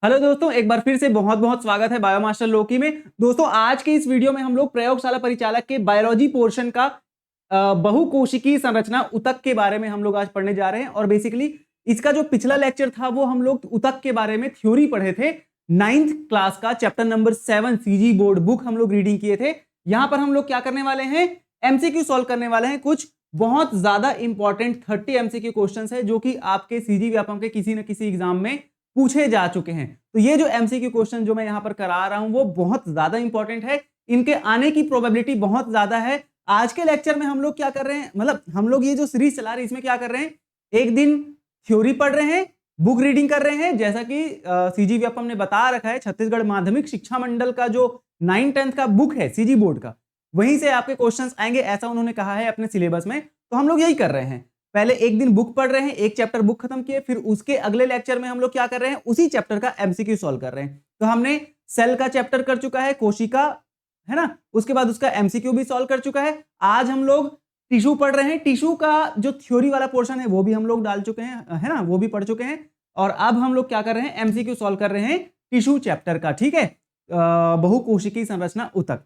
Hello दोस्तों, एक बार फिर से बहुत बहुत स्वागत है बायोमास्टर लोकी में। दोस्तों, आज के इस वीडियो में हम लोग प्रयोगशाला परिचालक के बायोलॉजी पोर्शन का बहुकोशिकीय संरचना ऊतक के बारे में हम लोग आज पढ़ने जा रहे हैं। और बेसिकली इसका जो पिछला लेक्चर था वो हम लोग ऊतक के बारे में थ्योरी पढ़े थे। 9th क्लास का chapter number 7 CG board book हम लोग रीडिंग किए थे। यहां पर हम लोग क्या करने वाले हैं, एमसीक्यू सॉल्व करने वाले हैं। कुछ बहुत ज्यादा इंपॉर्टेंट 30 एमसीक्यू क्वेश्चन है जो कि आपके सीजी व्यापम के किसी न किसी एग्जाम में पूछे जा चुके हैं। तो ये जो एमसीक्यू क्वेश्चन जो मैं यहां पर करा रहा हूं वो बहुत ज्यादा इंपॉर्टेंट है, इनके आने की प्रोबेबिलिटी बहुत ज्यादा है। आज के लेक्चर में हम लोग क्या कर रहे हैं, मतलब हम लोग ये जो सीरीज चला रहे हैं इसमें क्या कर रहे हैं, एक दिन थ्योरी पढ़ रहे हैं, बुक रीडिंग कर रहे हैं। जैसा कि सीजी व्यापम ने बता रखा है, छत्तीसगढ़ माध्यमिक शिक्षा मंडल का जो 9-10 का बुक है सीजी बोर्ड का, वहीं से आपके क्वेश्चंस आएंगे, ऐसा उन्होंने कहा है अपने सिलेबस में। तो हम लोग यही कर रहे हैं, पहले एक दिन बुक पढ़ रहे हैं, एक चैप्टर बुक खत्म किए, फिर उसके अगले लेक्चर में हम लोग क्या कर रहे हैं, उसी चैप्टर का एमसीक्यू सॉल्व कर रहे हैं। तो हमने सेल का चैप्टर कर चुका है, कोशिका है ना, उसके बाद उसका एमसीक्यू भी सॉल्व कर चुका है। आज हम लोग टिश्यू पढ़ रहे हैं, टिश्यू का जो थ्योरी वाला पोर्शन है वो भी हम लोग डाल चुके हैं, है ना, वो भी पढ़ चुके हैं। और अब हम लोग क्या कर रहे हैं, एमसीक्यू सॉल्व कर रहे हैं टिश्यू चैप्टर का। ठीक है, बहुकोशिकीय संरचना ऊतक।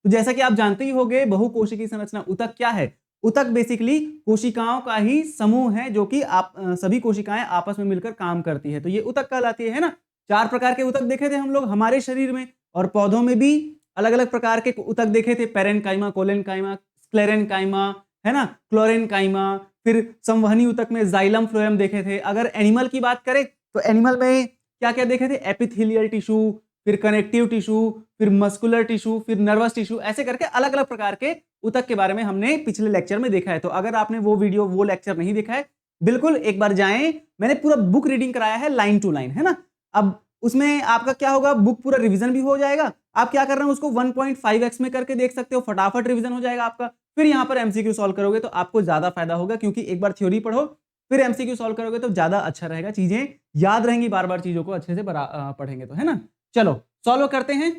तो जैसा कि आप जानते ही होंगे, बहुकोशिकीय संरचना ऊतक क्या है। ऊतक बेसिकली कोशिकाओं का ही समूह है जो कि आप सभी कोशिकाएं आपस में मिलकर काम करती है, तो ये ऊतक कहलाती है ना। 4 प्रकार के ऊतक देखे थे हम लोग हमारे शरीर में, और पौधों में भी अलग अलग प्रकार के ऊतक देखे थे, पेरेन्काइमा, कोलेनकाइमा, स्क्लेरेनकाइमा, है ना, क्लोरेनकाइमा। फिर संवहनी ऊतक में जाइलम, फ्लोएम देखे थे। अगर एनिमल की बात करें तो एनिमल में क्या क्या देखे थे, एपिथेलियल टिश्यू, फिर कनेक्टिव टिश्यू, फिर मस्कुलर टिश्यू, फिर नर्वस टिश्यू, ऐसे करके अलग अलग प्रकार के ऊतक के बारे में हमने पिछले लेक्चर में देखा है। तो अगर आपने वो वीडियो, वो लेक्चर नहीं देखा है, बिल्कुल एक बार जाएं। मैंने पूरा बुक रीडिंग कराया है लाइन टू लाइन, है ना। अब उसमें आपका क्या होगा, बुक पूरा रिवीजन भी हो जाएगा। आप क्या कर रहे हैं, उसको 1.5x में करके देख सकते हो, फटाफट रिवीजन हो जाएगा आपका। फिर यहाँ पर एमसीक्यू सॉल्व करोगे तो आपको ज्यादा फायदा होगा, क्योंकि एक बार थ्योरी पढ़ो फिर एमसीक्यू सॉल्व करोगे तो ज्यादा अच्छा रहेगा, चीजें याद रहेंगी, बार बार चीजों को अच्छे से पढ़ेंगे तो, है ना। चलो सॉल्व करते हैं।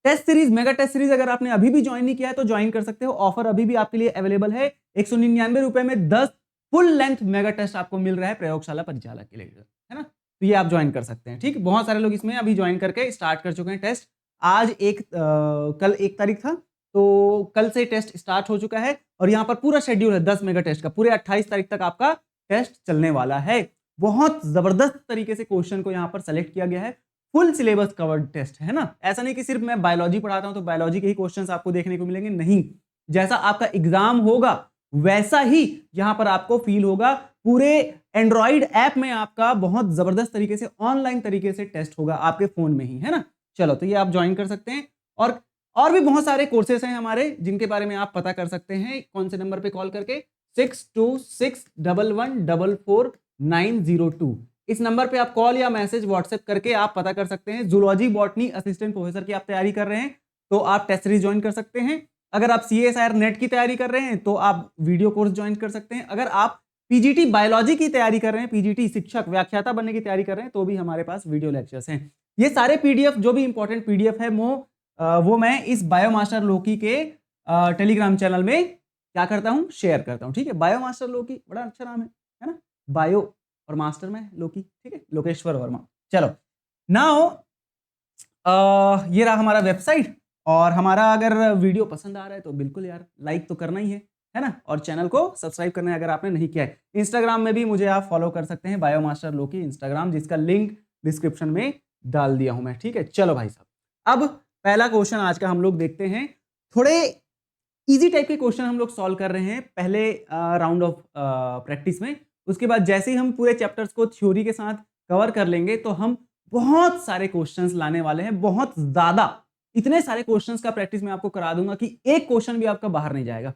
Test series, mega test series अगर आपने अभी भी ज्वाइन नहीं किया है तो ज्वाइन कर सकते हो। ऑफर अभी भी आपके लिए अवेलेबल है, 199 रुपए में 10 फुल लेंथ मेगा टेस्ट आपको मिल रहा है प्रयोगशाला परिचालक के लिए, है ना। तो ये आप ज्वाइन कर सकते हैं। ठीक, बहुत सारे लोग इसमें अभी ज्वाइन करके स्टार्ट कर चुके हैं टेस्ट। आज कल 1 तारीख था, तो कल से टेस्ट स्टार्ट हो चुका है। और यहाँ पर पूरा शेड्यूल है 10 मेगा टेस्ट का, पूरे 28 तारीख तक आपका टेस्ट चलने वाला है। बहुत जबरदस्त तरीके से क्वेश्चन को यहाँ पर सेलेक्ट किया गया है, फुल सिलेबस कवर्ड टेस्ट है ना। ऐसा नहीं कि सिर्फ मैं बायोलॉजी पढ़ाता हूं तो बायोलॉजी के ही क्वेश्चंस आपको देखने को मिलेंगे, नहीं। जैसा आपका एग्जाम होगा वैसा ही यहां पर आपको फील होगा। पूरे एंड्रॉइड ऐप में आपका बहुत जबरदस्त तरीके से ऑनलाइन तरीके से टेस्ट होगा आपके फोन में ही, है ना। चलो, तो ये आप ज्वाइन कर सकते हैं। और भी बहुत सारे कोर्सेस हैं हमारे जिनके बारे में आप पता कर सकते हैं। कौन से नंबर पे कॉल करके, 6261114902। इस नंबर पे आप कॉल या मैसेज व्हाट्सएप करके आप पता कर सकते हैं। जूलॉजी बॉटनी असिस्टेंट प्रोफेसर की आप तैयारी कर रहे हैं तो आप टेस्ट सीरीज ज्वाइन कर सकते हैं। अगर आप CSIR नेट की तैयारी कर रहे हैं तो आप वीडियो कोर्स ज्वाइन कर सकते हैं। अगर आप पीजीटी बायोलॉजी की तैयारी कर रहे हैं, पीजीटी शिक्षक व्याख्याता बनने की तैयारी कर रहे हैं, तो भी हमारे पास वीडियो लेक्चर्स हैं। ये सारे पीडीएफ, जो भी इंपॉर्टेंट पीडीएफ है वो मैं इस बायोमास्टर लोकी के टेलीग्राम चैनल में क्या करता हूं, शेयर करता हूं। ठीक है, बायोमास्टर लोकी बड़ा अच्छा नाम है ना, बायो और मास्टर में लोकी, ठीक है, लोकेश्वर वर्मा। चलो नाउ ये रहा हमारा वेबसाइट। और हमारा अगर वीडियो पसंद आ रहा है तो बिल्कुल यार लाइक तो करना ही है ना, और चैनल को सब्सक्राइब करना है अगर आपने नहीं किया है। इंस्टाग्राम में भी मुझे आप फॉलो कर सकते हैं, बायोमास्टर लोकी इंस्टाग्राम, जिसका लिंक डिस्क्रिप्शन में डाल दिया हूं मैं। ठीक है, चलो भाई साहब, अब पहला क्वेश्चन आज का हम लोग देखते हैं। थोड़े इजी टाइप के क्वेश्चन हम लोग सॉल्व कर रहे हैं पहले राउंड ऑफ प्रैक्टिस में। उसके बाद जैसे ही हम पूरे चैप्टर्स को थ्योरी के साथ कवर कर लेंगे तो हम बहुत सारे क्वेश्चंस लाने वाले हैं, बहुत ज्यादा। इतने सारे क्वेश्चंस का प्रैक्टिस मैं आपको करा दूंगा कि एक क्वेश्चन भी आपका बाहर नहीं जाएगा।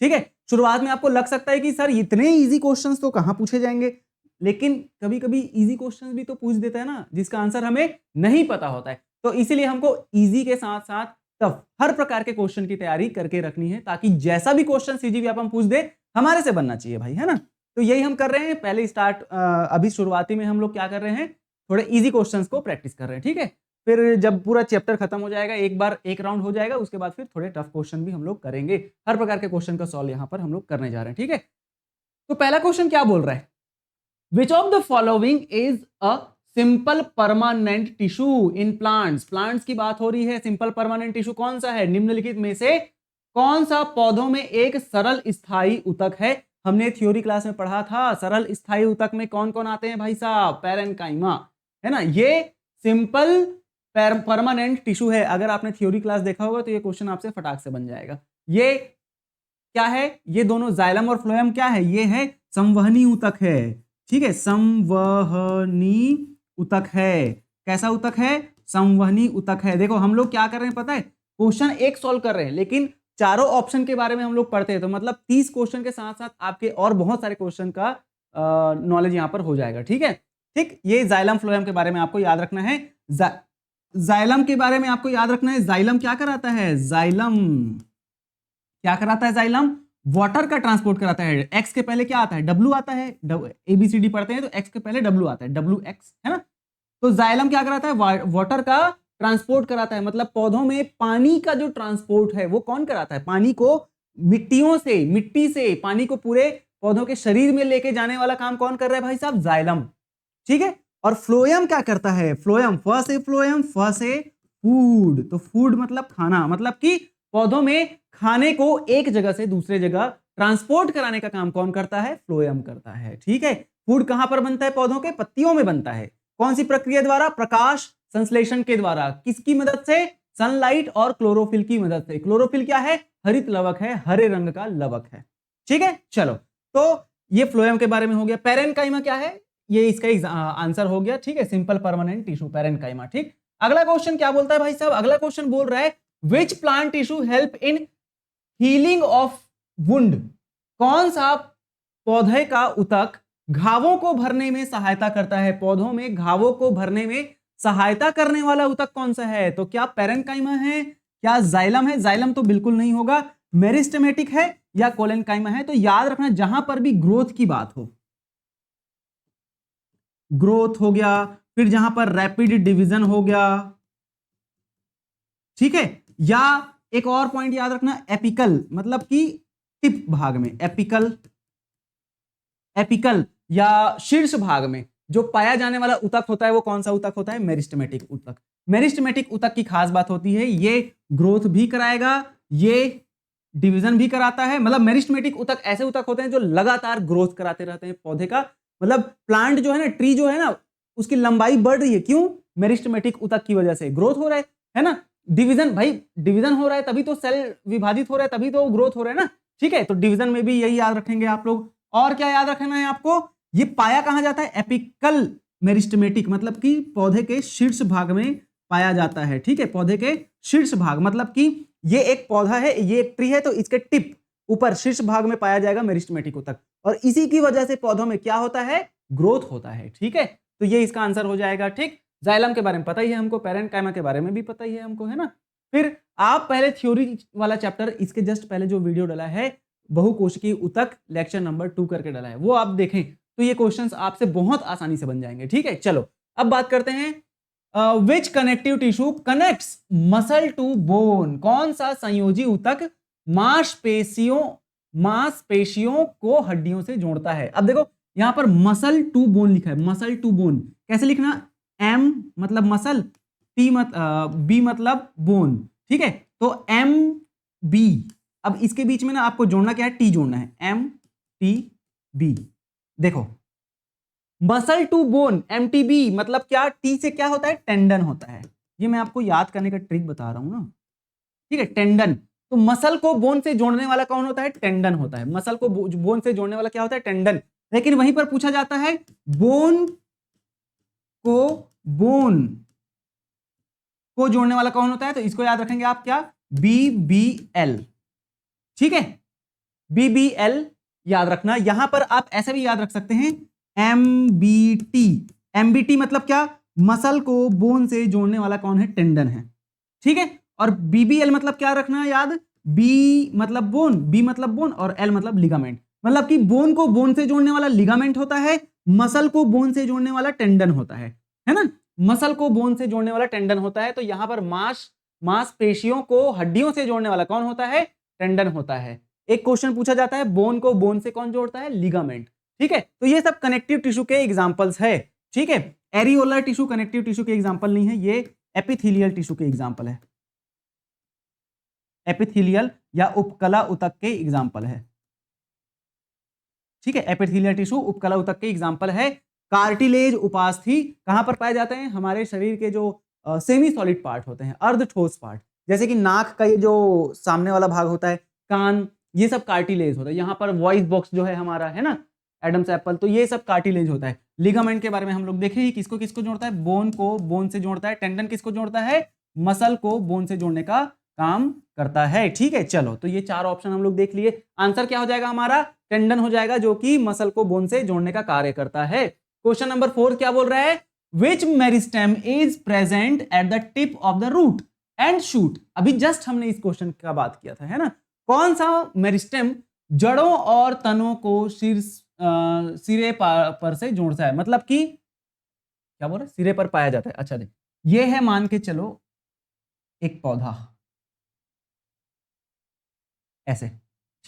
ठीक है, शुरुआत में आपको लग सकता है कि सर इतने इजी क्वेश्चंस तो कहां पूछे जाएंगे, लेकिन कभी कभी इजी क्वेश्चंस भी तो पूछ देता है ना, जिसका आंसर हमें नहीं पता होता है। तो इसीलिए हमको इजी के साथ साथ टफ, हर प्रकार के क्वेश्चन की तैयारी करके रखनी है, ताकि जैसा भी क्वेश्चन सीजी व्यापम पूछ दे हमारे से बनना चाहिए भाई, है ना। तो यही हम कर रहे हैं। पहले स्टार्ट अभी शुरुआती में हम लोग क्या कर रहे हैं, थोड़े इजी क्वेश्चंस को प्रैक्टिस कर रहे हैं। ठीक है, फिर जब पूरा चैप्टर खत्म हो जाएगा, एक बार एक राउंड हो जाएगा, उसके बाद फिर थोड़े टफ क्वेश्चन भी हम लोग करेंगे। हर प्रकार के क्वेश्चन का सॉल्व यहां पर हम लोग करने जा रहे हैं। ठीक है, तो पहला क्वेश्चन क्या बोल रहा है, which of the following is a simple permanent tissue in plants. Plants की बात हो रही है। सिंपल परमानेंट टिश्यू कौन सा है? निम्नलिखित में से कौन सा पौधों में एक सरल स्थायी ऊतक है? हमने थ्योरी क्लास में पढ़ा था सरल स्थायी ऊतक में कौन कौन आते हैं भाई साहब? पैरेन्काइमा, है ना। ये सिंपल परमानेंट टिश्यू है। अगर आपने थ्योरी क्लास देखा होगा तो ये क्वेश्चन आपसे फटाक से बन जाएगा। ये क्या है? ये दोनों जाइलम और फ्लोएम क्या है? ये है संवहनी ऊतक है। ठीक है, संवहनी ऊतक है। कैसा ऊतक है? संवहनी ऊतक है। देखो हम लोग क्या कर रहे हैं पता है? क्वेश्चन एक सॉल्व कर रहे हैं लेकिन चारों ऑप्शन के बारे में हम लोग पढ़ते हैं, तो मतलब 30 क्वेश्चन के साथ साथ आपके और बहुत सारे क्वेश्चन का नॉलेज यहां पर हो जाएगा। ठीक है, ठीक। ये जाइलम फ्लोएम के बारे में आपको याद रखना है। जाइलम के बारे में आपको याद रखना है। जाइलम क्या कराता है? जाइलम क्या कराता है? जाइलम वाटर का ट्रांसपोर्ट कराता है। एक्स के पहले क्या आता है? डब्ल्यू आता है। एबीसीडी पढ़ते हैं तो एक्स के पहले डब्ल्यू आता है, डब्ल्यू एक्स, है ना। तो जाइलम क्या कराता है? वाटर का ट्रांसपोर्ट कराता है। मतलब पौधों में पानी का जो ट्रांसपोर्ट है वो कौन कराता है? पानी को मिट्टी से पानी को पूरे पौधों के शरीर में लेके जाने वाला काम कौन कर रहा है भाई साहब? जाइलम। ठीक है। और फ्लोएम क्या करता है? Phloem, phloem, food. तो फूड मतलब खाना, मतलब कि पौधों में खाने को एक जगह से दूसरे जगह ट्रांसपोर्ट कराने का काम कौन करता है? फ्लोएम करता है। ठीक है। फूड कहां पर बनता है? पौधों के पत्तियों में बनता है। कौन सी प्रक्रिया द्वारा? प्रकाश संश्लेषण के द्वारा। किसकी मदद से? सनलाइट और क्लोरोफिल की मदद से। क्लोरोफिल क्या है? हरित लवक है, हरे रंग का लवक है। ठीक है, चलो। तो ये फ्लोएम के बारे में हो गया। पैरेन्काइमा क्या है? ये इसका आंसर हो गया। ठीक है, सिंपल परमानेंट टिश्यू, पैरेन्काइमा। ठीक। अगला क्वेश्चन क्या बोलता है भाई साहब? अगला क्वेश्चन बोल रहा है which plant tissue help in healing of wound. कौन सा पौधे का ऊतक घावों को भरने में सहायता करता है? पौधों में घावों को भरने में सहायता करने वाला ऊतक कौन सा है? तो क्या पैरेन्काइमा है? क्या जाइलम है? जाइलम तो बिल्कुल नहीं होगा। मेरिस्टेमेटिक है या कोलेनकाइमा है? तो याद रखना जहां पर भी ग्रोथ की बात हो, ग्रोथ हो गया, फिर जहां पर रैपिड डिवीजन हो गया, ठीक है, या एक और पॉइंट याद रखना, एपिकल मतलब कि टिप भाग में, एपिकल या शीर्ष भाग में जो पाया जाने वाला ऊतक होता है वो कौन सा ऊतक होता है? मेरिस्टेमेटिक ऊतक। मेरिस्टेमेटिक ऊतक की खास बात होती है ये ग्रोथ भी कराएगा, ये डिवीजन भी कराता है। मतलब मेरिस्टेमेटिक ऊतक ऐसे ऊतक होते हैं जो लगातार ग्रोथ कराते रहते हैं पौधे का। मतलब प्लांट जो है ना, ट्री जो है ना, उसकी लंबाई बढ़ रही है। क्यों? मेरिस्टेमेटिक ऊतक की वजह से ग्रोथ हो रहा है ना। डिवीजन, भाई डिवीजन हो रहा है तभी तो सेल विभाजित हो रहा है, तभी तो ग्रोथ हो रहा है ना। ठीक है, तो डिवीजन में भी यही याद रखेंगे आप लोग। और क्या याद रखना है आपको? ये पाया कहां जाता है? एपिकल मेरिस्टेमेटिक, मतलब कि पौधे के शीर्ष भाग में पाया जाता है। ठीक है, पौधे के शीर्ष भाग, मतलब कि ये एक पौधा है, ये एक ट्री है, तो इसके टिप ऊपर शीर्ष भाग में पाया जाएगा मेरिस्टेमेटिक ऊतक, और इसी की वजह से पौधों में क्या होता है? ग्रोथ होता है। ठीक है, तो ये इसका आंसर हो जाएगा। ठीक, जाइलम के बारे में पता ही है हमको, पैरेन्काइमा के बारे में भी पता ही है हमको, है ना। फिर आप पहले थ्योरी वाला चैप्टर, इसके जस्ट पहले जो वीडियो डाला है बहुकोशिकीय ऊतक लेक्चर नंबर 2 करके डाला है, वो आप देखें तो ये क्वेश्चंस आपसे बहुत आसानी से बन जाएंगे। ठीक है, चलो अब बात करते हैं which connective tissue connects muscle to bone. कौन सा संयोजी ऊतक मांसपेशियों को हड्डियों से जोड़ता है? अब देखो यहां पर मसल टू बोन लिखा है, मसल टू बोन कैसे लिखना? एम मतलब मसल, बी मतलब बोन। ठीक है, तो एम बी, अब इसके बीच में ना आपको जोड़ना क्या है? टी जोड़ना है, एम टी बी। देखो muscle to bone, M T B मतलब क्या? टी से क्या होता है? टेंडन होता है। ये मैं आपको याद करने का ट्रिक बता रहा हूं ना। ठीक है, टेंडन। तो मसल को बोन से जोड़ने वाला कौन होता है? टेंडन होता है। मसल को बोन से जोड़ने वाला क्या होता है? टेंडन। लेकिन वहीं पर पूछा जाता है बोन को जोड़ने वाला कौन होता है? तो इसको याद रखेंगे आप, क्या? बीबीएल। ठीक है, बीबीएल याद रखना। यहां पर आप ऐसे भी याद रख सकते हैं एमबीटी। एमबीटी मतलब क्या? मसल को बोन से जोड़ने वाला कौन है? टेंडन है। ठीक है, और बीबीएल मतलब क्या रखना याद? बी मतलब बोन, बी मतलब बोन, और एल मतलब लिगामेंट। मतलब कि बोन को बोन से जोड़ने वाला लिगामेंट होता है, मसल को बोन से जोड़ने वाला टेंडन होता है ना। मसल को बोन से जोड़ने वाला टेंडन होता है, तो यहां पर मांसपेशियों को हड्डियों से जोड़ने वाला कौन होता है? टेंडन होता है। एक क्वेश्चन पूछा जाता है बोन को बोन से कौन जोड़ता है? लिगामेंट। ठीक है, तो ये सब कनेक्टिव टिश्यू के एग्जांपल्स है। ठीक है, एरियोलर टिश्यू कनेक्टिव टिश्यू के एग्जाम्पल नहीं है, ये एपिथेलियल टिश्यू के एग्जाम्पल है, एपिथेलियल या उपकला उतक के एग्जाम्पल है। ठीक है, एपिथेलियल टिश्यू उपकला उतक के एग्जाम्पल है। कार्टिलेज उपास्थि कहां पर पाए जाते हैं? हमारे शरीर के जो सेमी सॉलिड पार्ट होते हैं, अर्ध ठोस पार्ट, जैसे कि नाक का ये जो सामने वाला भाग होता है, कान, ये सब कार्टिलेज होता है। यहाँ पर वॉइस बॉक्स जो है हमारा, है ना, एडम्स एप्पल, तो ये सब कार्टिलेज होता है। लिगामेंट के बारे में हम लोग देखे ही, किसको किसको जोड़ता है? बोन को बोन से जोड़ता है। टेंडन किसको जोड़ता है? मसल को बोन से जोड़ने का काम करता है। ठीक है, चलो, तो ये चार ऑप्शन हम लोग देख लिए। आंसर क्या हो जाएगा हमारा? टेंडन हो जाएगा, जो कि मसल को बोन से जोड़ने का कार्य करता है। क्वेश्चन नंबर 4 क्या बोल रहा है? Which meristem is present at the tip of the root and shoot. अभी जस्ट हमने इस क्वेश्चन का बात किया था, है ना। कौन सा मेरिस्टेम जड़ों और तनों को सिरे पर से जोड़ता है? मतलब कि क्या बोल रहे? सिरे पर पाया जाता है। अच्छा, देख, ये है, मान के चलो, एक पौधा ऐसे,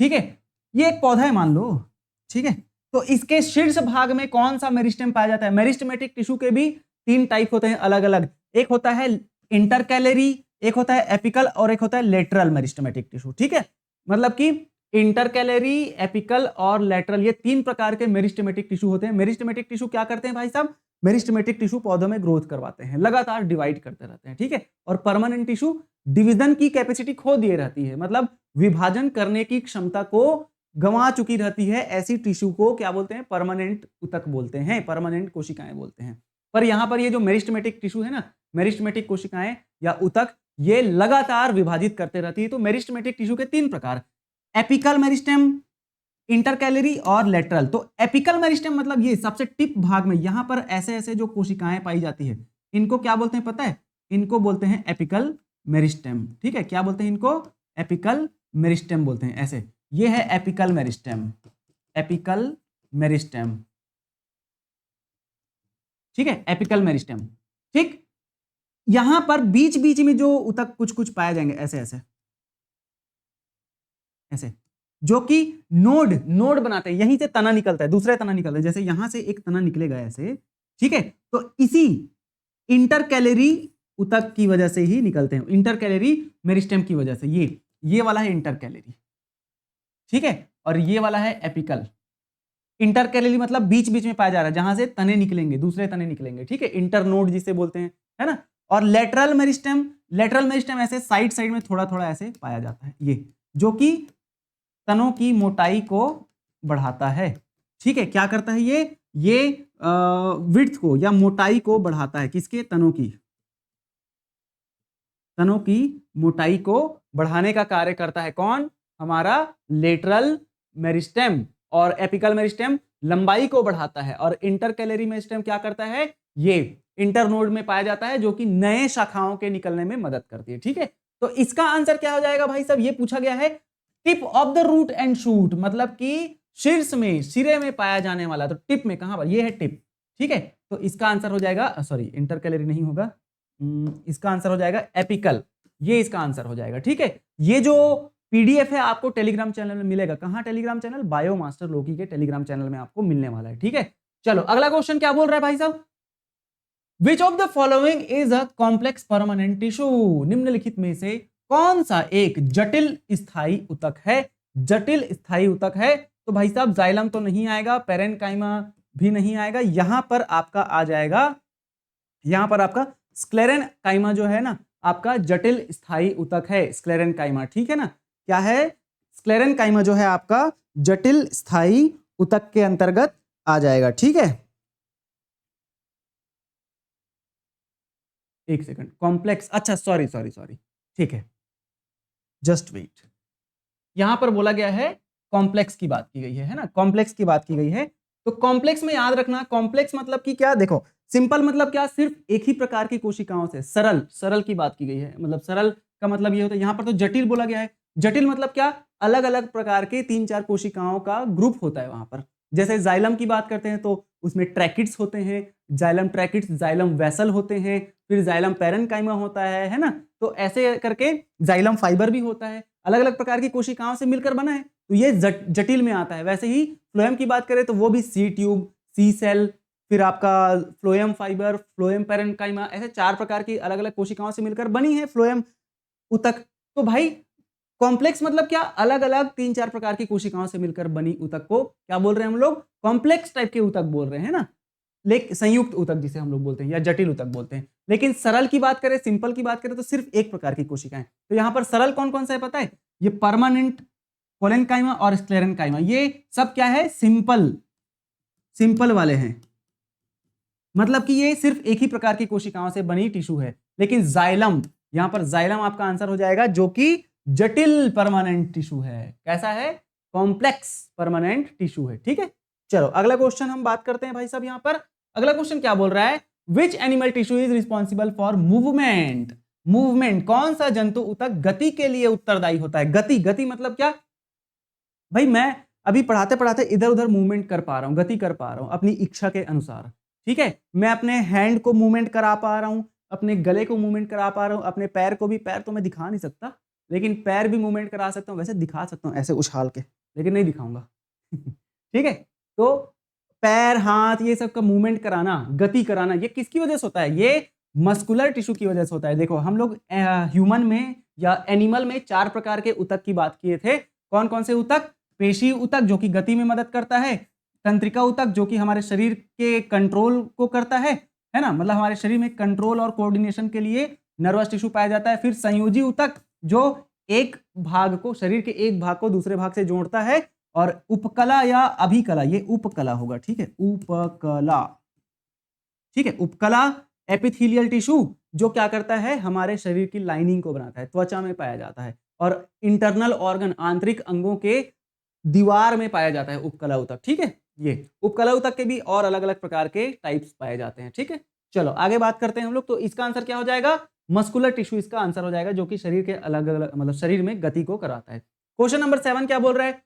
ठीक है, ये एक पौधा है मान लो, ठीक है। तो इसके शीर्ष भाग में कौन सा मेरिस्टेम पाया जाता है? मेरिस्टेमेटिक टिश्यू के भी 3 टाइप होते हैं अलग अलग। एक होता है इंटरकैलरी, एक होता है एपिकल, और एक होता है लेटरल मेरिस्टेमेटिक टिश्यू। ठीक है, मतलब कि इंटरकैलरी, एपिकल और लेटरल, ये 3 प्रकार के मेरिस्टेमेटिक टिश्यू होते हैं। मेरिस्टेमेटिक टिश्यू क्या करते हैं भाई साहब? मेरिस्टेमेटिक टिश्यू पौधों में ग्रोथ करवाते हैं, लगातार डिवाइड करते रहते हैं। ठीक है, और परमानेंट टिश्यू डिवीजन की कैपेसिटी खो दिए रहती है, मतलब विभाजन करने की क्षमता को गंवा चुकी रहती है। ऐसी टिश्यू को क्या बोलते हैं? परमानेंट उतक बोलते हैं, परमानेंट कोशिकाएं बोलते हैं। पर यहां पर ये जो मेरिस्टेमेटिक टिश्यू है ना, मेरिस्टेमेटिक कोशिकाएं या उतक, ये लगातार विभाजित करते रहती है। तो मेरिस्टेमेटिक टिश्यू के 3 प्रकार, एपिकल मेरिस्टेम, इंटरकैलरी और लेटरल। तो एपिकल मेरिस्टेम मतलब ये सबसे टिप भाग में, यहां पर ऐसे ऐसे जो कोशिकाएं पाई जाती है, इनको क्या बोलते हैं पता है? इनको बोलते हैं एपिकल मेरिस्टेम। ठीक है, क्या बोलते हैं इनको? एपिकल मेरिस्टेम बोलते हैं। ऐसे, ये है एपिकल मेरिस्टेम, एपिकल मेरिस्टेम। ठीक है, एपिकल मेरिस्टेम। ठीक, यहां पर बीच बीच में जो उतक कुछ कुछ पाए जाएंगे, ऐसे ऐसे ऐसे, जो कि नोड नोड बनाते हैं। यहीं से तना निकलता है, दूसरा तना निकलता है, जैसे यहां से एक तना निकलेगा ऐसे। ठीक है, तो इसी इंटरकैलरी उतक की वजह से ही निकलते हैं, इंटरकैलरी मेरिस्टेम की वजह से। ये वाला है इंटरकैलरी, ठीक है, और ये वाला है एपिकल। इंटरकैलरी मतलब बीच बीच में पाया जा रहा है, जहां से तने निकलेंगे, दूसरे तने निकलेंगे। ठीक है, इंटरनोड जिसे बोलते हैं, है ना। और लेटरल मेरिस्टेम, लेटरल मेरिस्टेम ऐसे साइड साइड में थोड़ा थोड़ा ऐसे पाया जाता है, ये जो कि तनों की मोटाई को बढ़ाता है। ठीक है, क्या करता है ये विड्थ को या मोटाई को बढ़ाता है। किसके? तनों की, तनों की मोटाई को बढ़ाने का कार्य करता है। कौन? हमारा लेटरल मेरिस्टेम। और एपिकल मेरिस्टेम लंबाई को बढ़ाता है, और इंटरकैलरी मेरिस्टेम क्या करता है? ये इंटरनोड में पाया जाता है, जो कि नए शाखाओं के निकलने में मदद करती है। ठीक है, तो इसका आंसर क्या हो जाएगा भाई साहब? ये पूछा गया है tip of the root and shoot, मतलब कि शीर्ष में, सिरे में पाया जाने वाला। तो टिप में कहां पर? ये है टिप। ठीक है, तो इसका आंसर हो जाएगा, सॉरी इंटरकैलरी नहीं होगा, इसका आंसर हो जाएगा एपिकल। ये इसका आंसर हो जाएगा। ठीक है, ये जो पीडीएफ है आपको टेलीग्राम चैनल में मिलेगा। कहां टेलीग्राम चैनल? बायोमास्टर लोकी के टेलीग्राम चैनल में आपको मिलने वाला है। ठीक है, चलो अगला क्वेश्चन क्या बोल रहा है भाई साहब? विच of the following is a complex permanent tissue. निम्नलिखित में से कौन सा एक जटिल स्थायी उतक है? जटिल स्थायी उतक है तो भाई साहब जाइलम तो नहीं आएगा, पेरेन्काइमा भी नहीं आएगा, यहां पर आपका आ जाएगा, यहां पर आपका स्क्लेरेनकाइमा जो है ना, आपका जटिल स्थायी उतक है, स्क्लेरेनकाइमा। ठीक है ना, क्या है? स्क्लेरेनकाइमा जो है आपका जटिल स्थायी उतक के अंतर्गत आ जाएगा। ठीक है, एक सेकंड, कॉम्प्लेक्स, अच्छा सॉरी सॉरी सॉरी, ठीक है, जस्ट वेट। यहां पर बोला गया है कॉम्प्लेक्स की बात की गई है ना, कॉम्प्लेक्स की बात की गई है। तो कॉम्प्लेक्स में याद रखना, कॉम्प्लेक्स मतलब कि क्या? देखो, सिंपल मतलब क्या? सिर्फ एक ही प्रकार की कोशिकाओं से, सरल, सरल की बात की गई है। मतलब सरल का मतलब ये होता है, यहां पर तो जटिल बोला गया है। जटिल मतलब क्या? अलग अलग प्रकार के 3-4 कोशिकाओं का ग्रुप होता है वहां पर। जैसे जाइलम की बात करते हैं तो उसमें ट्रैकिड्स होते हैं, जाइलम ट्रैकिड्स, जाइलम वेसल होते हैं, फिर जाइलम पेरेन्काइमा होता है ना। तो ऐसे करके जाइलम फाइबर भी होता है, अलग अलग प्रकार की कोशिकाओं से मिलकर बना है, तो ये जटिल में आता है। वैसे ही फ्लोएम की बात करें तो वो भी सी ट्यूब, सी सेल, फिर आपका फ्लोएम फाइबर, फ्लोएम पैरेन्काइमा, ऐसे 4 प्रकार की अलग अलग कोशिकाओं से मिलकर बनी है फ्लोएम ऊतक। तो भाई कॉम्प्लेक्स मतलब क्या, अलग अलग 3-4 प्रकार की कोशिकाओं से मिलकर बनी ऊतक को क्या बोल रहे हैं हम लोग, कॉम्प्लेक्स टाइप के ऊतक बोल रहे हैं ना, लेकिन संयुक्त ऊतक जिसे हम लोग बोलते हैं या जटिल ऊतक बोलते हैं। लेकिन सरल की बात करें, सिंपल की बात करें तो सिर्फ एक प्रकार की कोशिकाएं। तो यहां पर सरल कौन कौन सा है पता है, ये परमानेंट, कोलेनकाइमा और स्क्लेरेनकाइमा, ये सब क्या है, सिंपल वाले हैं, मतलब कि ये सिर्फ एक ही प्रकार की कोशिकाओं से बनी टिश्यू है। लेकिन जाइलम, यहां पर जाइलम आपका आंसर हो जाएगा, जो कि जटिल परमानेंट टिश्यू है। कैसा है, कॉम्प्लेक्स परमानेंट टिश्यू है। ठीक है, चलो अगला क्वेश्चन हम बात करते हैं भाई साहब। यहां पर अगला क्वेश्चन क्या बोल रहा है, which animal tissue is responsible for movement. Movement, कौन सा जंतु ऊतक गति के लिए उत्तरदायी होता है। गति मतलब क्या भाई, मैं अभी पढ़ाते पढ़ाते इधर उधर मूवमेंट कर पा रहा हूं, गति कर पा रहा हूं अपनी इच्छा के अनुसार। ठीक है, मैं अपने हैंड को मूवमेंट करा पा रहा हूं, अपने गले को मूवमेंट करा पा रहा हूं, अपने पैर को भी, पैर तो मैं दिखा नहीं सकता लेकिन पैर भी मूवमेंट करा सकता हूं, वैसे दिखा सकता हूं ऐसे उछाल के, लेकिन नहीं दिखाऊंगा। ठीक है, तो पैर, हाथ, ये सब का मूवमेंट कराना, गति कराना, ये किसकी वजह से होता है, ये मस्कुलर टिश्यू की वजह से होता है। देखो हम लोग ह्यूमन में या एनिमल में 4 प्रकार के ऊतक की बात किए थे। कौन कौन से ऊतक, पेशी ऊतक जो कि गति में मदद करता है, तंत्रिका ऊतक जो कि हमारे शरीर के कंट्रोल को करता है ना, मतलब हमारे शरीर में कंट्रोल और कोऑर्डिनेशन के लिए नर्वस टिश्यू पाया जाता है। फिर संयोजी ऊतक जो एक भाग को, शरीर के एक भाग को दूसरे भाग से जोड़ता है। और उपकला या अभिकला, ये उपकला होगा, ठीक है, उपकला, ठीक है, उपकला एपिथेलियल टिश्यू जो क्या करता है, हमारे शरीर की लाइनिंग को बनाता है, त्वचा में पाया जाता है। और इंटरनल ऑर्गन, आंतरिक अंगों के दीवार में पाया जाता है उपकला ऊतक। ठीक है, ये उपकला ऊतक के भी और अलग अलग प्रकार के टाइप्स पाए जाते हैं। ठीक है, चलो आगे बात करते हैं हम लोग। तो इसका आंसर क्या हो जाएगा, मस्कुलर टिश्यू इसका आंसर हो जाएगा, जो कि शरीर के अलग अलग, मतलब शरीर में गति को कराता है। क्वेश्चन नंबर 7 क्या बोल रहा है,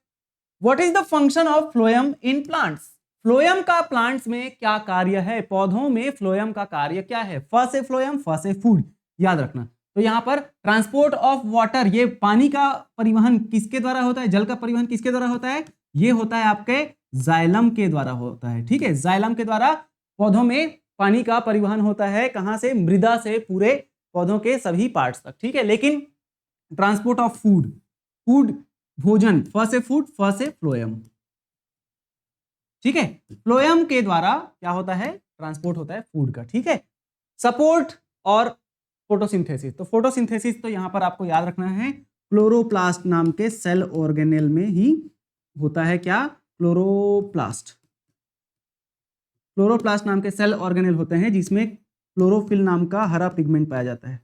what is the function of phloem in plants. Phloem का प्लांट्स में क्या कार्य है, पौधों में फ्लोएम का कार्य क्या है। फ से फ्लोएम, फ से फूड, याद रखना। तो यहां पर ट्रांसपोर्ट ऑफ वाटर, ये पानी का परिवहन किसके द्वारा होता है, जल का परिवहन किसके द्वारा होता है, ये होता है आपके जाइलम के द्वारा होता है। ठीक है, जाइलम के द्वारा पौधों में पानी का परिवहन होता है। कहां से, मृदा से पूरे पौधों के सभी पार्ट्स तक। ठीक है, लेकिन ट्रांसपोर्ट ऑफ फूड, फूड भोजन, फ से फूड, फ से फ्लोएम। ठीक है, फ्लोएम के द्वारा क्या होता है, ट्रांसपोर्ट होता है फूड का। ठीक है, सपोर्ट और फोटोसिंथेसिस। तो फोटोसिंथेसिस तो यहां पर आपको याद रखना है, क्लोरोप्लास्ट नाम के सेल ऑर्गेनेल में ही होता है। क्या, क्लोरोप्लास्ट, क्लोरोप्लास्ट नाम के सेल ऑर्गेनेल होते हैं जिसमें क्लोरोफिल नाम का हरा पिगमेंट पाया जाता है।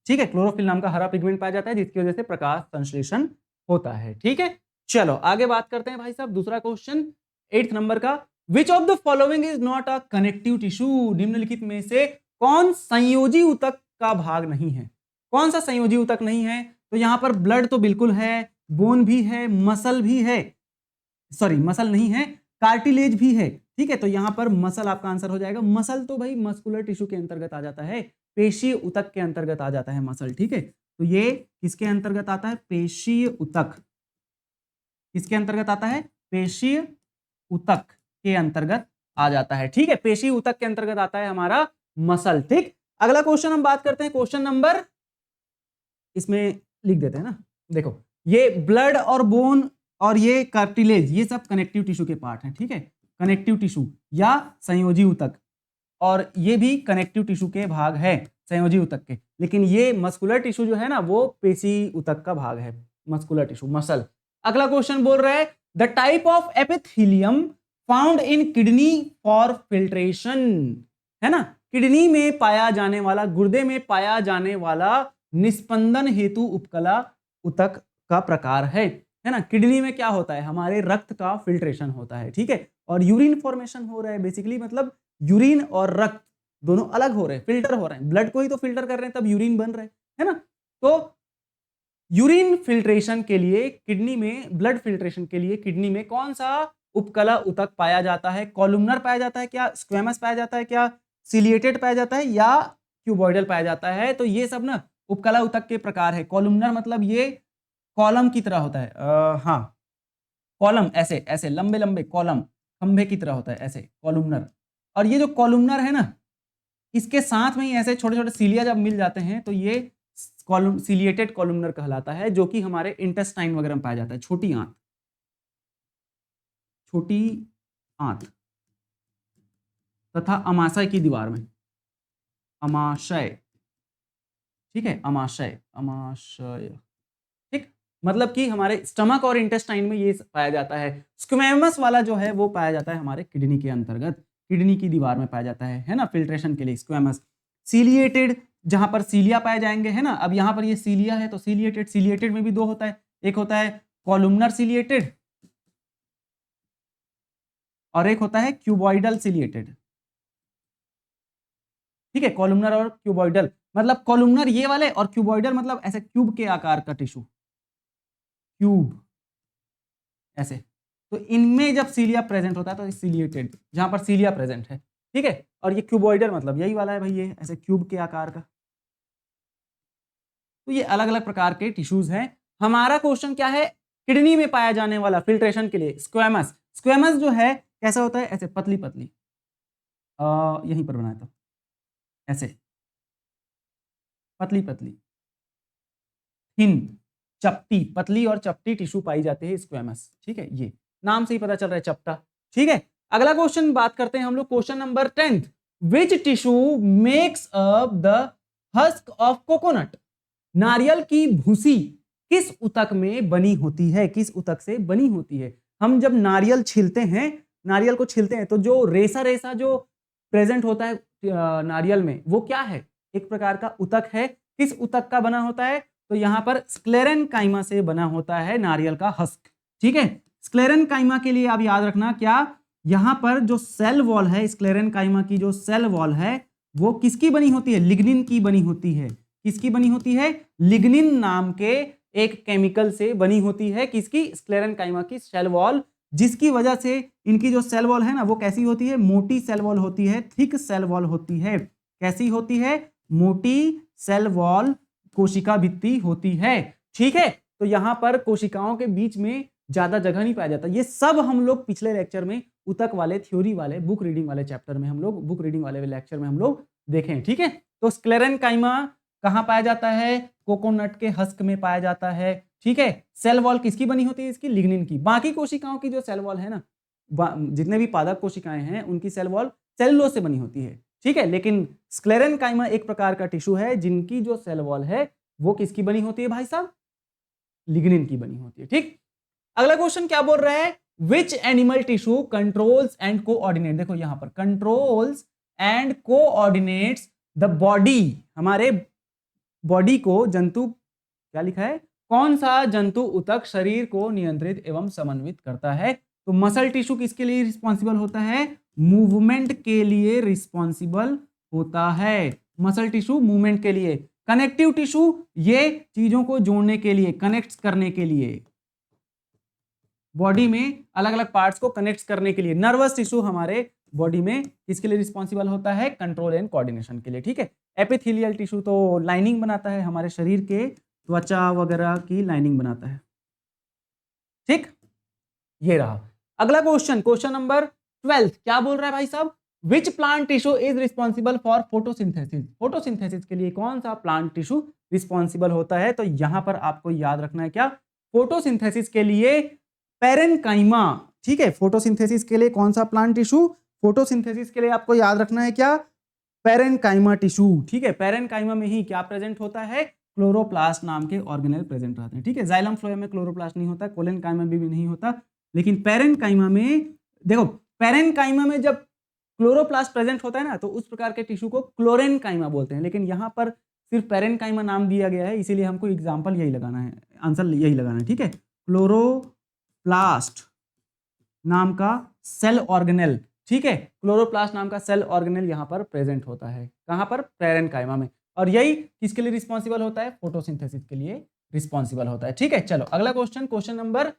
ठीक है, क्लोरोफिल नाम का हरा पिगमेंट पाया जाता है जिसकी वजह से प्रकाश संश्लेषण होता है। ठीक है, चलो आगे बात करते हैं भाई साहब। दूसरा क्वेश्चन 8th नंबर का, विच of the following is not a connective tissue. निम्नलिखित में से कौन संयोजी ऊतक का भाग नहीं है। कौन सा संयोजी ऊतक नहीं है, तो यहां पर ब्लड तो बिल्कुल है, बोन भी है, मसल भी है, सॉरी मसल नहीं है, कार्टिलेज भी है। ठीक है, तो यहां पर मसल आपका आंसर हो जाएगा। मसल तो भाई मस्कुलर टिश्यू के अंतर्गत आ जाता है, पेशीय ऊतक के अंतर्गत आ जाता है मसल। ठीक है, तो ये किसके अंतर्गत आता है, पेशीय ऊतक, किसके अंतर्गत आता है, पेशीय ऊतक के अंतर्गत आ जाता है। ठीक है, पेशीय ऊतक के अंतर्गत आता है हमारा मसल। ठीक, अगला क्वेश्चन हम बात करते हैं, क्वेश्चन नंबर, इसमें लिख देते हैं ना, देखो ये ब्लड और बोन और ये कार्टिलेज, ये सब कनेक्टिव टिश्यू के पार्ट हैं। ठीक है, कनेक्टिव टिश्यू या संयोजी ऊतक, और ये भी कनेक्टिव टिश्यू के भाग है, संयोजी ऊतक के। लेकिन ये मस्कुलर टिश्यू जो है ना, वो पेशी ऊतक का भाग है, मस्कुलर टिश्यू, मसल। अगला क्वेश्चन बोल रहा है, the type of epithelium found in kidney for filtration, है ना, किडनी में पाया जाने वाला, गुर्दे में पाया जाने वाला निस्पंदन हेतु उपकला ऊतक का प्रकार है ना। किडनी में क्या होता है, हमारे रक्त का फिल्ट्रेशन होता है। ठीक है, और यूरिन फॉर्मेशन हो रहा है बेसिकली, मतलब यूरिन और रक्त दोनों अलग हो रहे हैं, फिल्टर हो रहे हैं, ब्लड को ही तो फिल्टर कर रहे हैं तब यूरिन बन रहे है ना। तो यूरिन फिल्ट्रेशन के लिए किडनी में, ब्लड फिल्ट्रेशन के लिए किडनी में कौन सा उपकला ऊतक पाया जाता है, कॉलुमनर पाया जाता है क्या, स्क्वेमस पाया जाता है क्या, सिलिएटेड पाया जाता है या क्यूबॉइडल पाया जाता है। तो ये सब ना उपकला ऊतक के प्रकार है। कॉलुमनर मतलब ये कॉलम की तरह होता है, हाँ कॉलम, ऐसे ऐसे लंबे लंबे कॉलम, खंभे की तरह होता है, ऐसे कॉलुमनर। और ये जो कॉलुमनर है ना, इसके साथ में ही ऐसे छोटे छोटे सीलिया जब मिल जाते हैं तो ये सीलिएटेड कॉलुमनर कहलाता है, जो कि हमारे इंटेस्टाइन वगैरह में पाया जाता है। छोटी आंत, छोटी आंत तथा अमाशय की दीवार में, अमाशय, ठीक है, अमाशय, अमाशय, ठीक, मतलब कि हमारे स्टमक और इंटेस्टाइन में ये पाया जाता है। स्क्वेमस वाला जो है वो पाया जाता है हमारे किडनी के अंतर्गत, किडनी की दीवार में पाया जाता है ना, फिल्ट्रेशन के लिए स्क्वेमस। सीलिएटेड, जहां पर सीलिया पाए जाएंगे, है ना। अब यहां पर ये सीलिया है तो सीलिएटेड, सीलिएटेड में भी दो होता है, एक होता है कॉलुमनर सीलिएटेड और एक होता है क्यूबॉइडल सीलिएटेड, ठीक है। कॉलुमनर और क्यूबॉइडल, मतलब कॉलुमनर ये वाले और क्यूबॉइडल मतलब ऐसे क्यूब के आकार का टिश्यू, क्यूब ऐसे। तो इनमें जब सीलिया प्रेजेंट होता है तो सीलिएटेड, जहां पर सीलिया प्रेजेंट है, ठीक है। और ये क्यूबॉइडल मतलब यही वाला है भाई, ये ऐसे क्यूब के आकार का। तो ये अलग अलग प्रकार के टिश्यूज हैं। हमारा क्वेश्चन क्या है, किडनी में पाया जाने वाला फिल्ट्रेशन के लिए स्क्वेमस। स्क्वेमस जो है कैसा होता है, ऐसे पतली पतली, यहीं पर बनाया था, ऐसे पतली पतली, थिन, चपटी, पतली और चपटी टिश्यू पाई जाती है स्क्वेमस, ठीक है। ये नाम से ही पता चल रहा है, चपटा, ठीक है। अगला क्वेश्चन बात करते हैं हम लोग, question number 10th, which tissue makes up the husk of coconut. नारियल की भूसी किस उतक में बनी होती है, किस उतक से बनी होती है। हम जब नारियल छीलते हैं, नारियल को छीलते हैं तो जो रेसा रेसा जो प्रेजेंट होता है नारियल में, वो क्या है, एक प्रकार का उतक है। किस उतक का बना होता है, तो यहां पर स्क्लेरेनकाइमा से बना होता है नारियल का हस्क, ठीक है। स्क्लेरेनकाइमा के लिए आप याद रखना क्या, यहां पर जो सेल वॉल है, स्क्लेरेनकाइमा की जो सेल वॉल है वो किसकी बनी होती है, लिग्निन की बनी होती है। किसकी बनी होती है, लिग्निन नाम के एक केमिकल से बनी होती है, किसकी, स्क्लेरेनकाइमा की सेल वॉल, जिसकी वजह से इनकी जो सेल वॉल है ना वो कैसी होती है, मोटी सेल वॉल होती है, थिक सेल वॉल होती है। कैसी होती है, मोटी सेल वॉल कोशिका भित्ति होती है, ठीक है। तो यहां पर कोशिकाओं के बीच में ज्यादा जगह नहीं पाया जाता। ये सब हम लोग पिछले लेक्चर में उतक वाले थ्योरी वाले बुक रीडिंग वाले चैप्टर में हम लोग, बुक रीडिंग वाले लेक्चर में हम लोग देखें, ठीक है। तो स्क्लेरेनकाइमा कहां पाया जाता है, कोकोनट के हस्क में पाया जाता है, ठीक है। सेल वॉल किसकी बनी होती है, इसकी, लिग्निन की। बाकी कोशिकाओं की जो सेल वॉल है ना, जितने भी पादप कोशिकाएं हैं उनकी सेल वॉल सेलुलोज से बनी होती है, ठीक है। लेकिन स्क्लेरेनकाइमा एक प्रकार का टिश्यू है जिनकी जो सेल वॉल है वो किसकी बनी होती है भाई साहब, लिग्निन की बनी होती है, ठीक। अगला क्वेश्चन क्या बोल रहा है, which animal tissue controls and coordinate. देखो यहां पर controls and coordinates the body, हमारे बॉडी को, जंतु, क्या लिखा है, कौन सा जंतु उतक शरीर को नियंत्रित एवं समन्वित करता है। तो मसल टिश्यू किसके लिए रिस्पॉन्सिबल होता है, मूवमेंट के लिए रिस्पॉन्सिबल होता है। मसल टिश्यू मूवमेंट के लिए, कनेक्टिव टिश्यू ये चीजों को जोड़ने के लिए, कनेक्ट करने के लिए, बॉडी में अलग अलग पार्ट्स को कनेक्ट करने के लिए। नर्वस टिश्यू हमारे बॉडी में किसके लिए रिस्पॉन्सिबल होता है, कंट्रोल एंड कोऑर्डिनेशन के लिए, ठीक है। एपिथेलियल टिश्यू तो लाइनिंग बनाता है, हमारे शरीर के त्वचा वगैरह की लाइनिंग बनाता है, ठीक। ये रहा अगला क्वेश्चन, क्वेश्चन नंबर 12 क्या बोल रहा है भाई साहब, which plant tissue is responsible for photosynthesis. Photosynthesis के लिए कौन सा प्लांट टिश्यू रिस्पॉन्सिबल होता है। तो यहां पर आपको याद रखना है क्या, फोटोसिंथेसिस के लिए पैरेनकाइमा, ठीक है। फोटोसिंथेसिस के लिए कौन सा प्लांट टिश्यू, फोटोसिंथेसिस के लिए आपको याद रखना है क्या, पैरेनकाइमा टिश्यू, ठीक है। पैरेनकाइमा में ही क्या प्रेजेंट होता है, क्लोरोप्लास्ट नाम के ऑर्गेनेल प्रेजेंट रहते हैं, ठीक है। जाइलम फ्लोएम में क्लोरोप्लास्ट नहीं होता, कोलेनकाइमा में भी नहीं होता, लेकिन पैरेनकाइमा में, देखो पैरेनकाइमा में जब क्लोरोप्लास्ट प्रेजेंट होता है ना तो उस प्रकार के टिश्यू को क्लोरेनकाइमा बोलते हैं। लेकिन यहां पर सिर्फ पैरेनकाइमा नाम दिया गया है, इसीलिए हमको एग्जाम्पल यही लगाना है, आंसर यही लगाना है, ठीक है। क्लोरोप्लास्ट नाम का सेल ऑर्गेनेल, ठीक है, क्लोरोप्लास्ट नाम का सेल ऑर्गेनेल यहां पर प्रेजेंट होता है, कहां पर, पैरेनकाइमा में। और यही किसके लिए रिस्पॉन्सिबल होता है, फोटोसिंथेसिस के लिए रिस्पॉन्सिबल होता है, ठीक है। चलो अगला question, question number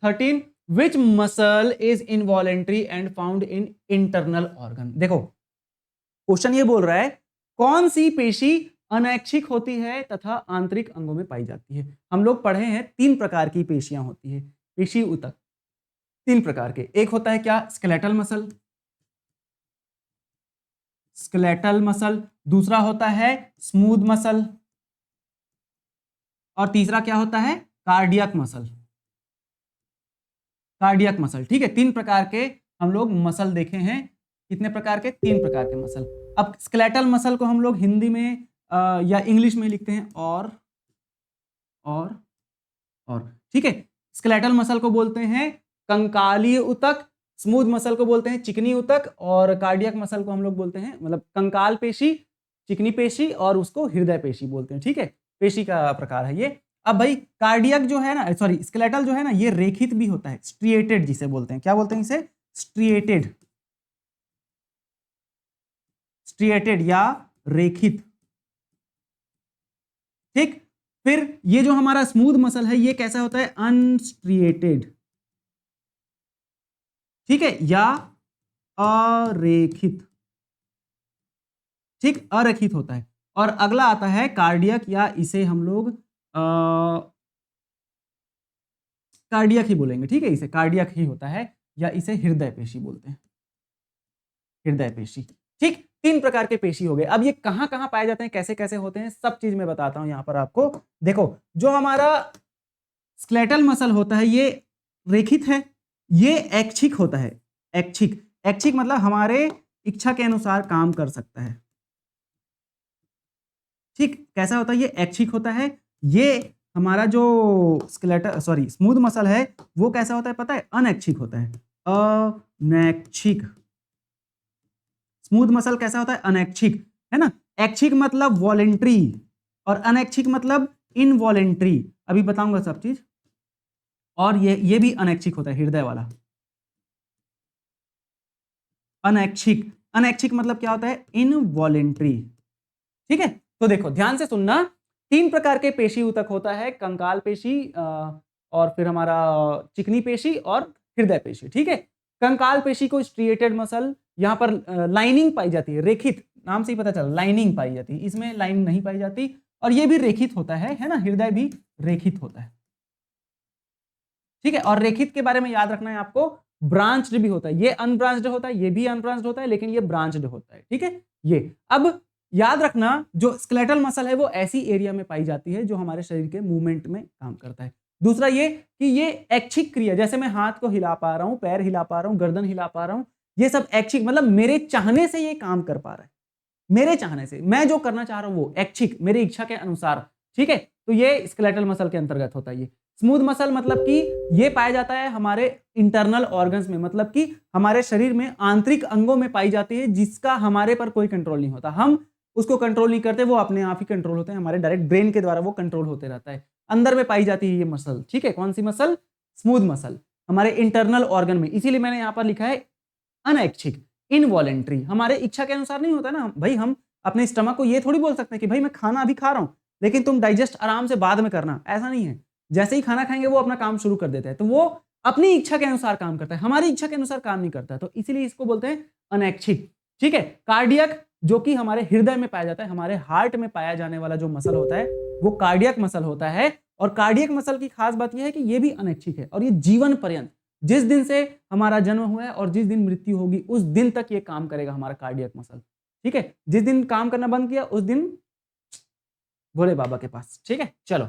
13, which muscle is involuntary and found in internal organ. देखो क्वेश्चन ये बोल रहा है कौन सी पेशी अनैच्छिक होती है तथा आंतरिक अंगों में पाई जाती है। हम लोग पढ़े हैं 3 प्रकार की पेशियां होती है, पेशी उतक, तीन प्रकार के, एक होता है क्या, स्केलेटल मसल, स्केलेटल मसल, दूसरा होता है स्मूथ मसल, और तीसरा क्या होता है, कार्डियक मसल, कार्डियक मसल। ठीक है, तीन प्रकार के हम लोग मसल देखे हैं। कितने प्रकार के, तीन प्रकार के मसल। अब स्केलेटल मसल को हम लोग हिंदी में या इंग्लिश में लिखते हैं और ठीक है। स्केलेटल मसल को बोलते हैं कंकालीय उतक, स्मूथ मसल को बोलते हैं चिकनी उतक, और कार्डियक मसल को हम लोग बोलते हैं, मतलब कंकाल पेशी, चिकनी पेशी, और उसको हृदय पेशी बोलते हैं। ठीक है, पेशी का प्रकार है ये। अब भाई कार्डियक जो है ना, सॉरी स्केलेटल जो है ना, ये रेखित भी होता है, स्ट्रिएटेड जिसे बोलते हैं। क्या बोलते हैं इसे, स्ट्रिएटेड, स्ट्रिएटेड या रेखित। ठीक, फिर ये जो हमारा स्मूथ मसल है ये कैसा होता है, अनस्ट्रिएटेड, ठीक है, या अरेखित। ठीक, अरेखित होता है। और अगला आता है कार्डियक, या इसे हम लोग कार्डियक ही बोलेंगे। ठीक है, इसे कार्डियक ही होता है, या इसे हृदय पेशी बोलते हैं, हृदय पेशी। ठीक, तीन प्रकार के पेशी हो गए। अब ये कहां कहां पाए जाते हैं, कैसे कैसे होते हैं, सब चीज मैं बताता हूं यहां पर आपको। देखो, जो हमारा स्केलेटल मसल होता है ये रेखित है, ये ऐच्छिक होता है, ऐच्छिक, ऐच्छिक मतलब हमारे इच्छा के अनुसार काम कर सकता है। ठीक, कैसा होता है, ये ऐच्छिक होता है। ये हमारा जो स्केलेटल सॉरी स्मूथ मसल है वो कैसा होता है पता है, अनैच्छिक होता है, अनैच्छिक। स्मूथ मसल कैसा होता है, अनैच्छिक, है ना। ऐच्छिक मतलब वॉलेंट्री, और अनैच्छिक मतलब इनवॉलेंट्री, अभी बताऊंगा सब चीज। और ये भी अनैच्छिक होता है, हृदय वाला अनैच्छिक। अनैच्छिक मतलब क्या होता है, इनवॉलेंट्री। ठीक है, तो देखो ध्यान से सुनना, तीन प्रकार के पेशी ऊतक होता है, कंकाल पेशी, और फिर हमारा चिकनी पेशी और हृदय पेशी। ठीक है, कंकाल पेशी को स्ट्रिएटेड मसल, यहां पर लाइनिंग पाई जाती है, रेखित, नाम से ही पता चला लाइनिंग पाई जाती है, इसमें लाइन नहीं पाई जाती। और ये भी रेखित होता है ना, हृदय भी रेखित होता है। ठीक है, और रेखित के बारे में याद रखना है आपको, ब्रांच्ड भी होता है, ये अनब्रांच्ड होता है, ये भी अनब्रांच्ड होता है, लेकिन ये ब्रांच्ड होता है। ठीक है, ये अब याद रखना, जो स्केलेटल मसल है वो ऐसी एरिया में पाई जाती है जो हमारे शरीर के मूवमेंट में काम करता है। दूसरा ये कि ये ऐच्छिक क्रिया, जैसे मैं हाथ को हिला पा रहा हूं, पैर हिला पा रहा हूं, गर्दन हिला पा रहा हूं, ये सब ऐच्छिक, मतलब मेरे चाहने से ये काम कर पा रहा है, मेरे चाहने से, मैं जो करना चाह रहा हूं वो ऐच्छिक, मेरी इच्छा के अनुसार। ठीक है, तो ये स्केलेटल मसल के अंतर्गत होता है। ये स्मूथ मसल मतलब कि ये पाया जाता है हमारे इंटरनल ऑर्गन्स में, मतलब कि हमारे शरीर में आंतरिक अंगों में पाई जाती है, जिसका हमारे पर कोई कंट्रोल नहीं होता, हम उसको कंट्रोल नहीं करते, वो अपने आप ही कंट्रोल होते हैं, हमारे डायरेक्ट ब्रेन के द्वारा वो कंट्रोल होते रहता है। अंदर में पाई जाती है ये मसल। ठीक है, कौन सी मसल, स्मूथ मसल, हमारे इंटरनल ऑर्गन में, इसीलिए मैंने यहां पर लिखा है अनैच्छिक, इनवॉलेंट्री, हमारे इच्छा के अनुसार नहीं होता ना भाई। हम अपने स्टमक को ये थोड़ी बोल सकते हैं कि भाई मैं खाना अभी खा रहा हूं लेकिन तुम डाइजेस्ट आराम से बाद में करना, ऐसा नहीं है। जैसे ही खाना खाएंगे वो अपना काम शुरू कर देता है, तो वो अपनी इच्छा के अनुसार काम करता है, हमारी इच्छा के अनुसार काम नहीं करता है, तो इसीलिए इसको बोलते हैं अनैच्छिक। ठीक है, कार्डियक जो कि हमारे हृदय में पाया जाता है, हमारे हार्ट में पाया जाने वाला जो मसल होता है वो कार्डियक मसल होता है। और कार्डियक मसल की खास बात यह है कि ये भी अनैच्छिक है, और ये जीवन पर्यंत, जिस दिन से हमारा जन्म हुआ है और जिस दिन मृत्यु होगी उस दिन तक ये काम करेगा हमारा कार्डियक मसल। ठीक है, जिस दिन काम करना बंद किया उस दिन भोले बाबा के पास। ठीक है, चलो,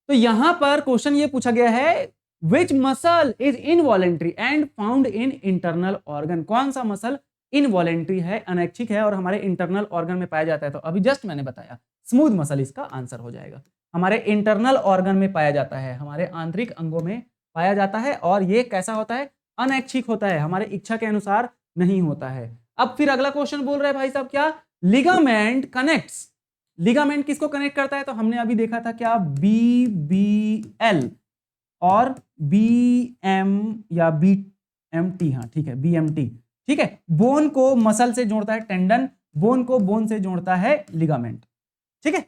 तो यहां पर क्वेश्चन ये पूछा गया है, which muscle is involuntary and found in internal organ, कौन सा मसल इनवॉलेंट्री है, अनैच्छिक है और हमारे इंटरनल ऑर्गन में पाया जाता है। तो अभी जस्ट मैंने बताया स्मूथ मसल इसका आंसर हो जाएगा, हमारे इंटरनल ऑर्गन में पाया जाता है, हमारे आंतरिक अंगों में पाया जाता है, और ये कैसा होता है, अनैच्छिक होता है, हमारे इच्छा के अनुसार नहीं होता है। अब फिर अगला क्वेश्चन बोल रहे हैं भाई साहब क्या, लिगामेंट कनेक्ट्स, लिगामेंट किसको कनेक्ट करता है, तो हमने अभी देखा था क्या, BBL और BM या BMT, हाँ ठीक है BMT। ठीक है, बोन को मसल से जोड़ता है टेंडन, बोन को बोन से जोड़ता है लिगामेंट। ठीक है,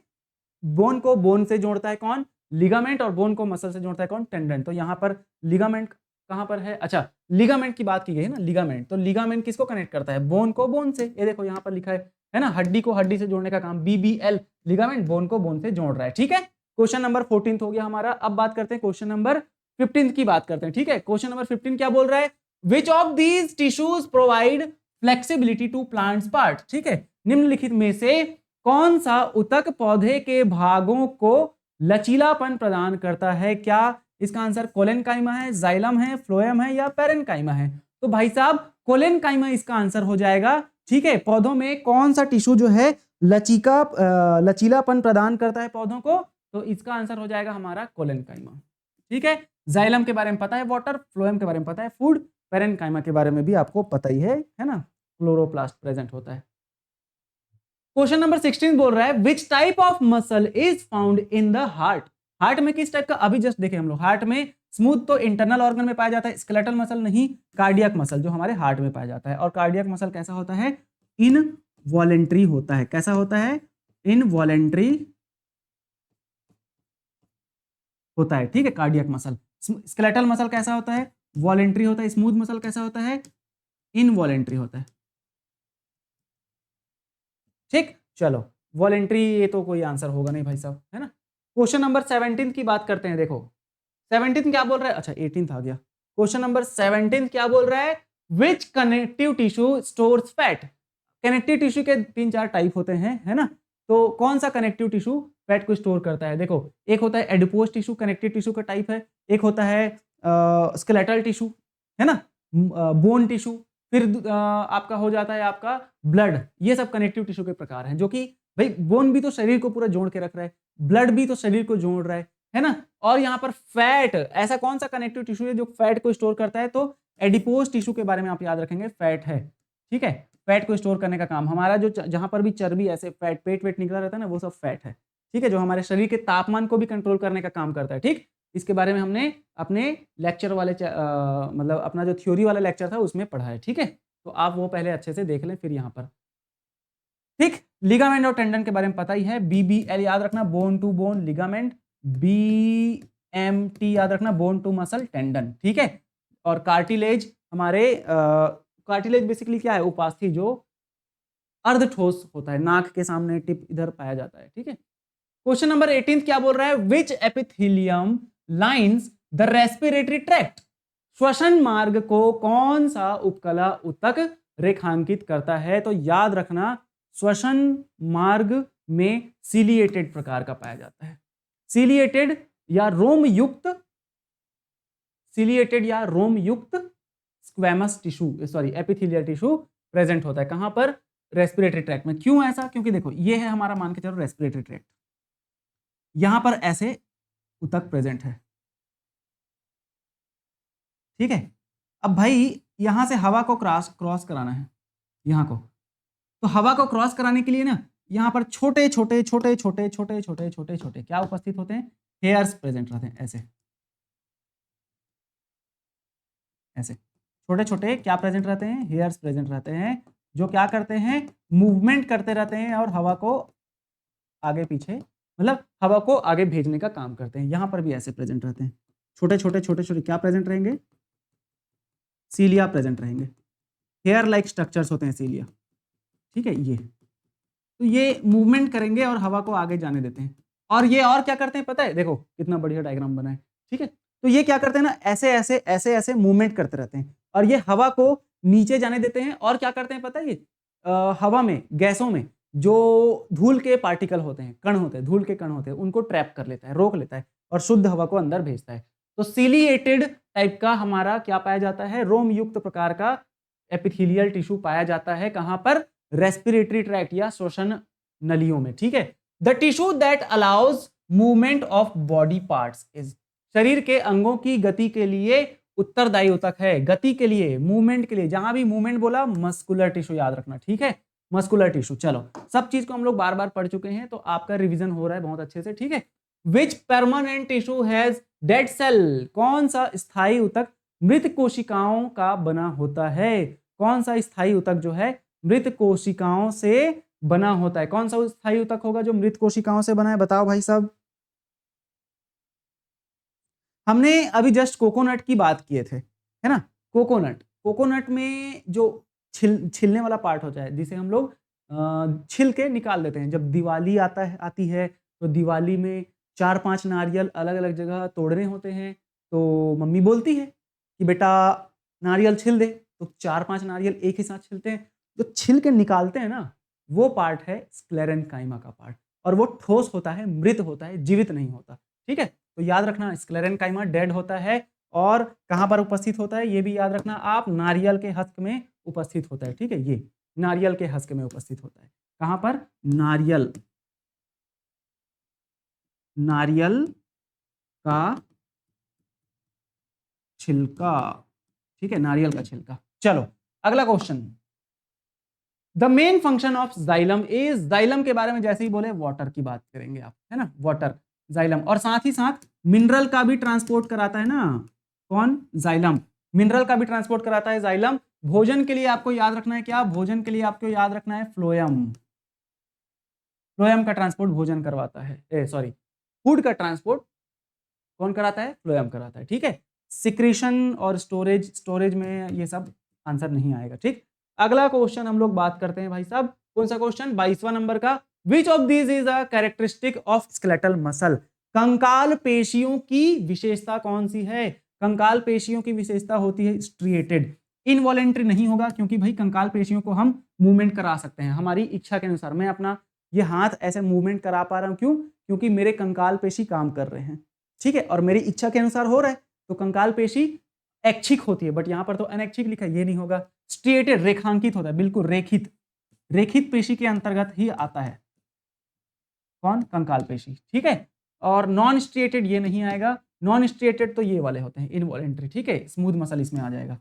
बोन को बोन से जोड़ता है कौन, लिगामेंट, और बोन को मसल से जोड़ता है कौन, टेंडन। तो यहां पर लिगामेंट कहां पर है, अच्छा लिगामेंट की बात की गई है ना, लिगामेंट, तो लिगामेंट किसको कनेक्ट करता है, बोन को बोन से, ये देखो यहां पर लिखा है ना, हड्डी को हड्डी से जोड़ने का काम, BBL, लिगामेंट बोन को बोन से जोड़ रहा है। ठीक है, क्वेश्चन नंबर 14 हो गया हमारा। अब बात करते हैं क्वेश्चन नंबर 15 की बात करते हैं, ठीक है। क्वेश्चन नंबर 15 क्या बोल रहा है, which of these tissues provide flexibility to plants part, ठीक है। निम्नलिखित में से कौन सा ऊतक पौधे के भागों को लचीलापन प्रदान करता है? क्या इसका आंसर कोलेनकाइमा है, जाइलम है, फ्लोएम है या पेरेनकाइमा है? तो भाई साहब कोलेनकाइमा इसका आंसर हो जाएगा, ठीक है। पौधों में कौन सा टिश्यू जो है लचीलापन प्रदान करता है पौधों को? तो इसका आंसर हो जाएगा हमारा कोलेनकाइमा, ठीक है। जाइलम के बारे में पता है वाटर, फ्लोएम के बारे में पता है फूड, पेरेनकाइमा के बारे में भी आपको पता ही है ना, क्लोरोप्लास्ट प्रेजेंट होता है। क्वेश्चन नंबर 16 बोल रहा है which type of muscle is found in the heart. Heart में किस टाइप का, अभी जस्ट देखे हम लोग, हार्ट में स्मूथ तो इंटरनल ऑर्गन में पाया जाता है, स्केलेटल मसल नहीं, कार्डियक मसल जो हमारे हार्ट में पाया जाता है। और कार्डियक मसल कैसा होता है, इनवॉलेंट्री होता है। कैसा होता है, इनवॉलेंट्री होता है, ठीक है। कार्डियक मसल, स्केलेटल मसल कैसा होता है, वॉलेंट्री होता है। स्मूथ मसल कैसा होता है, इनवॉलेंट्री होता है, ठीक। चलो वॉलेंट्री ये तो कोई आंसर होगा नहीं भाई साहब, है ना। क्वेश्चन नंबर 17 की बात करते हैं, देखो 17 क्या बोल रहा है, अच्छा 18 आ गया। क्वेश्चन नंबर 17 क्या बोल रहा है, which connective tissue stores fat. Connective tissue के 3-4 टाइप होते हैं, है ना। तो कौन सा कनेक्टिव टिश्यू फैट को स्टोर करता है? देखो एक होता है एडिपोज टिश्यू, कनेक्टिव टिश्यू का टाइप है। एक होता है स्केलेटल टिश्यू, है ना, बोन टिश्यू। फिर आपका हो जाता है आपका ब्लड। ये सब कनेक्टिव टिश्यू के प्रकार हैं, जो कि भाई बोन भी तो शरीर को पूरा जोड़ के रख रहा है, ब्लड भी तो शरीर को जोड़ रहा है ना। और यहाँ पर फैट, ऐसा कौन सा कनेक्टिव टिश्यू है जो फैट को स्टोर करता है? तो एडिपोज टिश्यू के बारे में आप याद रखेंगे, फैट है, ठीक है। फैट को स्टोर करने का काम हमारा, जो जहां पर भी चर्बी ऐसे फैट पेट वेट निकला रहता है ना, वो सब फैट है, ठीक है, जो हमारे शरीर के तापमान को भी कंट्रोल करने का काम करता है, ठीक। इसके बारे में हमने अपने लेक्चर वाले मतलब अपना जो थ्योरी वाला लेक्चर था उसमें पढ़ा है, ठीक है। तो आप वो पहले अच्छे से देख लें फिर यहाँ पर, ठीक। लिगामेंट और टेंडन के बारे में पता ही है, BBL याद रखना, bone to bone ligament, BMT याद रखना, बोन टू मसल टेंडन, ठीक है। और कार्टिलेज हमारे कार्टिलेज बेसिकली क्या है, उपास्थि जो अर्ध ठोस होता है, नाक के सामने टिप इधर पाया जाता है, ठीक है। क्वेश्चन नंबर 18 क्या बोल रहा है, which epithelium lines the respiratory tract. श्वसन मार्ग को कौन सा उपकला ऊतक रेखांकित करता है? तो याद रखना श्वसन मार्ग में सिलिएटेड प्रकार का पाया जाता है। सिलिएटेड या रोम युक्त, सिलिएटेड या रोम युक्त squamous tissue, sorry epithelial tissue present होता है। कहां पर? रेस्पिरेटरी ट्रैक्ट में। क्यों ऐसा? क्योंकि देखो ये है हमारा, मान के चलो रेस्पिरेटरी ट्रैक्ट, यहां पर ऐसे ऊतक प्रेजेंट है, ठीक है। अब भाई यहां से हवा को क्रॉस कराना है यहां को, तो हवा को क्रॉस कराने के लिए ना यहां पर छोटे छोटे छोटे छोटे छोटे छोटे छोटे छोटे क्या उपस्थित होते हैं, हेयर्स प्रेजेंट रहते हैं, ऐसे ऐसे छोटे छोटे क्या प्रेजेंट रहते हैं, हेयर्स प्रेजेंट रहते हैं, जो क्या करते हैं, मूवमेंट करते रहते हैं और हवा को आगे पीछे, मतलब हवा को आगे भेजने का काम करते हैं। यहां पर भी ऐसे प्रेजेंट रहते हैं, छोटे छोटे छोटे छोटे क्या प्रेजेंट रहेंगे, सीलिया प्रेजेंट रहेंगे, हेयर लाइक स्ट्रक्चर्स होते हैं सीलिया, ठीक है। ये तो ये मूवमेंट करेंगे और हवा को आगे जाने देते हैं। और ये और क्या करते हैं पता है, देखो कितना बढ़िया डायग्राम बना है, ठीक है। तो ये क्या करते हैं ना, ऐसे ऐसे ऐसे ऐसे मूवमेंट करते रहते हैं और ये हवा को नीचे जाने देते हैं। और क्या करते हैं पता है, ये हवा में, गैसों में जो धूल के पार्टिकल होते हैं, कण होते हैं, धूल के कण होते हैं, उनको ट्रैप कर लेता है, रोक लेता है और शुद्ध हवा को अंदर भेजता है। तो सिलिएटेड टाइप का हमारा क्या पाया जाता है, रोम युक्त प्रकार का एपिथेलियल टिश्यू पाया जाता है। कहां पर? रेस्पिरेटरी ट्रैक्ट या श्वसन नलियों में, ठीक है। The tissue that allows movement of body parts is, शरीर के अंगों की गति के लिए उत्तरदायी ऊतक है, गति के लिए, मूवमेंट के लिए। जहां भी मूवमेंट बोला मस्कुलर टिश्यू याद रखना, ठीक है, मस्कुलर टिश्यू। चलो सब चीज को हम लोग बार बार पढ़ चुके हैं, तो आपका रिवीजन हो रहा है बहुत अच्छे से, ठीक है। Which permanent tissue has dead cell, कौन सा स्थायी ऊतक मृत कोशिकाओं का बना होता है? कौन सा स्थायी ऊतक जो है मृत कोशिकाओं से बना होता है? कौन सा स्थायी ऊतक होगा जो मृत कोशिकाओं से बना है? बताओ भाई साहब। हमने अभी जस्ट कोकोनट की बात किए थे, है ना। कोकोनट, कोकोनट में जो छिलने वाला पार्ट होता है, जिसे हम लोग छिल के निकाल देते हैं। जब दिवाली आती है तो दिवाली में 4-5 नारियल अलग अलग जगह तोड़ने होते हैं, तो मम्मी बोलती है कि बेटा नारियल छिल दे, तो 4-5 नारियल एक ही साथ छिलते हैं। जो छिल के निकालते हैं ना, वो पार्ट है स्क्लेरेनकाइमा का पार्ट, और वो ठोस होता है, मृत होता है, जीवित नहीं होता। ठीक है, तो याद रखना स्क्लेरेनकाइमा डेड होता है, और कहाँ पर उपस्थित होता है ये भी याद रखना आप, नारियल के हस्क में उपस्थित होता है। ठीक है, ये नारियल के हस्क में उपस्थित होता है। कहाँ पर? नारियल, नारियल का छिलका। ठीक है, नारियल का छिलका। चलो अगला question, the main function of xylem is, xylem के बारे में जैसे ही बोले वाटर की बात करेंगे आप, है ना, वाटर, जाइलम, और साथ ही साथ मिनरल का भी ट्रांसपोर्ट कराता है ना, कौन? जाइलम, मिनरल का भी ट्रांसपोर्ट कराता है जाइलम। भोजन के लिए आपको याद रखना है क्या? भोजन के लिए आपको याद रखना है फ्लोएम, फ्लोएम का ट्रांसपोर्ट भोजन करवाता है, सॉरी फूड का ट्रांसपोर्ट कौन कराता है? फ्लोएम कराता है। ठीक है, सिक्रीशन और स्टोरेज, स्टोरेज में ये सब आंसर नहीं आएगा। ठीक, अगला क्वेश्चन हम लोग बात करते हैं भाई साहब, कौन सा क्वेश्चन? 22वां नंबर का, which of this is a characteristic of skeletal muscle, कंकाल पेशियों की विशेषता कौन सी है? कंकाल पेशियों की विशेषता होती है स्ट्रिएटेड। इनवॉलेंट्री नहीं होगा, क्योंकि भाई कंकाल पेशियों को हम मूवमेंट करा सकते हैं हमारी इच्छा के अनुसार। मैं अपना ये हाथ ऐसे मूवमेंट करा पा रहा हूं, क्यों? क्योंकि मेरे कंकाल पेशी काम कर रहे हैं। ठीक है, और मेरी इच्छा के अनुसार हो रहा है, तो कंकाल पेशी ऐच्छिक होती है, बट यहां पर तो अनैच्छिक लिखा है, ये नहीं होगा। स्ट्रिएटेड, रेखांकित होता है, बिल्कुल रेखित, रेखित पेशी के अंतर्गत ही आता है कौन? कंकाल पेशी। ठीक है, और नॉन स्ट्रिएटेड ये नहीं आएगा, नॉन स्ट्रिएटेड तो ये वाले होते हैं इनवॉलेंट्री। ठीक है, स्मूथ मसल इसमें आ जाएगा,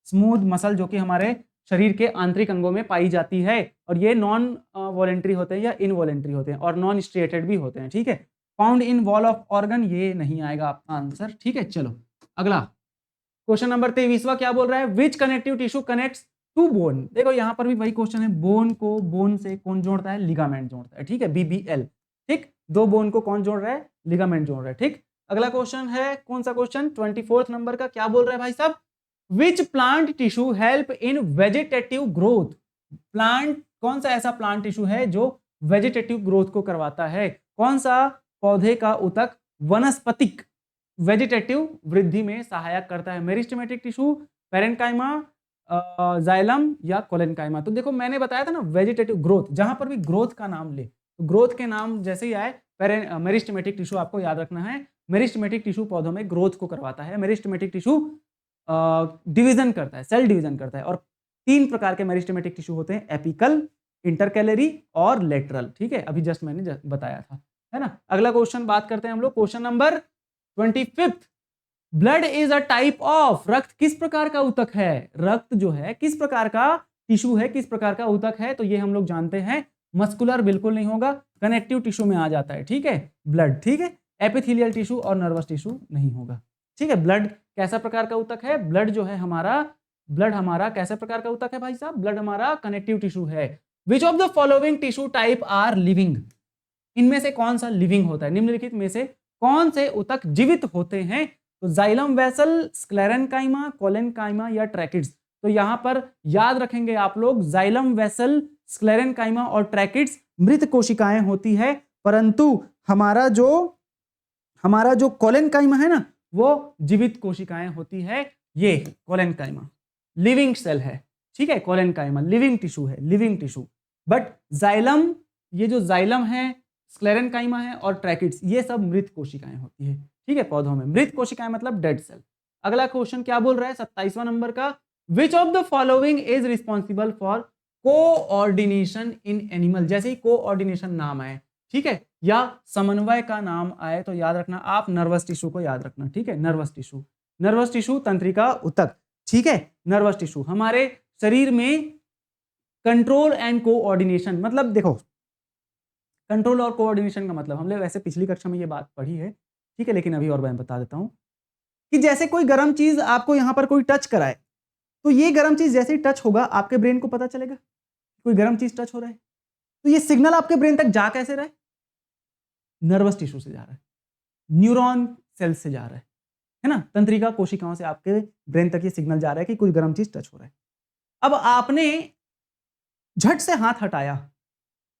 स्मूथ मसल जो कि हमारे शरीर के आंतरिक अंगों में पाई जाती है, और ये नॉन वॉलेंट्री होते हैं या इनवॉलेंट्री होते हैं, और नॉन स्ट्रिएटेड भी होते हैं। ठीक है, found in wall of organ, ये नहीं आएगा आपका आंसर। ठीक है, चलो अगला क्वेश्चन नंबर 23वां क्या बोल रहा है? Which connective tissue connects to bone. देखो यहां पर भी वही क्वेश्चन है, बोन को बोन से कौन जोड़ता है? लिगामेंट जोड़ता है। ठीक है, BBL। ठीक, दो बोन को कौन जोड़ रहा है? लिगामेंट जोड़ रहा है। ठीक, अगला क्वेश्चन है, कौन सा क्वेश्चन? 24 नंबर का, क्या बोल रहा है भाई साहब? Which plant tissue help in vegetative growth. Plant, कौन सा ऐसा प्लांट टिश्यू है जो वेजिटेटिव ग्रोथ को करवाता है? कौन सा पौधे का ऊतक वनस्पतिक वेजिटेटिव वृद्धि में सहायक करता है? मेरिस्टेमेटिक टिश्यू, पेरेन्काइमा, जाइलम या कोलेनकाइमा? तो देखो मैंने बताया था ना, वेजिटेटिव ग्रोथ, जहां पर भी ग्रोथ का नाम ले, तो ग्रोथ के नाम जैसे ही आए, मेरिस्टेमेटिक टिश्यू आपको याद रखना है। मेरिस्टेमेटिक टिश्यू पौधों में ग्रोथ को करवाता है। मेरिस्टेमेटिक टिश्यू डिवीजन करता है, सेल डिवीजन करता है, और 3 प्रकार के मेरिस्टेमेटिक टिश्यू होते हैं, एपिकल, इंटरकैलरी और लेटरल। ठीक है, अभी जस्ट मैंने बताया था, है ना। अगला क्वेश्चन बात करते हैं हम लोग, question number 25। Blood is a type of, रक्त किस प्रकार का ऊतक है? रक्त जो है किस प्रकार का टिश्यू है, किस प्रकार का ऊतक है? तो ये हम लोग जानते हैं, मस्कुलर बिल्कुल नहीं होगा, कनेक्टिव टिश्यू में आ जाता है। ठीक है, ब्लड। ठीक है, एपिथेलियल टिश्यू और नर्वस टिश्यू नहीं होगा। ठीक है, ब्लड कैसा प्रकार का ऊतक है? ब्लड जो है हमारा, ब्लड हमारा कैसा प्रकार का ऊतक है भाई साहब? ब्लड हमारा कनेक्टिव टिश्यू है। Which of the following tissue type are living, इनमें से कौन सा लिविंग होता है? निम्नलिखित में से कौन से ऊतक जीवित होते हैं? तो जाइलम वेसल, स्क्लेरेनकाइमा, कोलेनकाइमा या ट्रैकिड्स? तो यहां पर याद रखेंगे आप लोग, जाइलम वेसल, स्क्लेरेनकाइमा और ट्रैकिड्स मृत कोशिकाएं होती है, परंतु हमारा जो कोलेनकाइमा है ना, वो जीवित कोशिकाएं होती है। ये कोलेनकाइमा लिविंग सेल है। ठीक है, कोलेनकाइमा लिविंग टिश्यू है, लिविंग टिश्यू। बट जाइलम, ये जो जाइलम है, स्क्लेरेनकाइमा है और ट्रैकिड्स, ये सब मृत कोशिकाएं होती है। ठीक है, पौधों में मृत कोशिकाएं मतलब डेड सेल। अगला क्वेश्चन क्या बोल रहा है? 27वां नंबर का, विच of the following is responsible for coordination in animal. जैसे ही कोऑर्डिनेशन नाम आए, ठीक है, या समन्वय का नाम आए, तो याद रखना आप नर्वस टिश्यू को याद रखना। ठीक है, नर्वस टिश्यू, नर्वस टिश्यू तंत्रिका ऊतक। ठीक है, नर्वस टिश्यू हमारे शरीर में कंट्रोल एंड कोऑर्डिनेशन, मतलब देखो कंट्रोल और कोऑर्डिनेशन का मतलब हमने वैसे पिछली कक्षा में ये बात पढ़ी है, ठीक है, लेकिन अभी और मैं बता देता हूं कि जैसे कोई गर्म चीज आपको यहां पर कोई टच कराए, तो ये गर्म चीज जैसे ही टच होगा आपके ब्रेन को पता चलेगा कोई गर्म चीज टच हो रहा है। तो ये सिग्नल आपके ब्रेन तक जा कैसे रहा है? नर्वस टिश्यू से जा रहा है, न्यूरॉन सेल से जा रहा है ना, तंत्रिका कोशिकाओं से आपके ब्रेन तक ये सिग्नल जा रहा है कि कोई गर्म चीज टच हो रहा है। अब आपने झट से हाथ हटाया,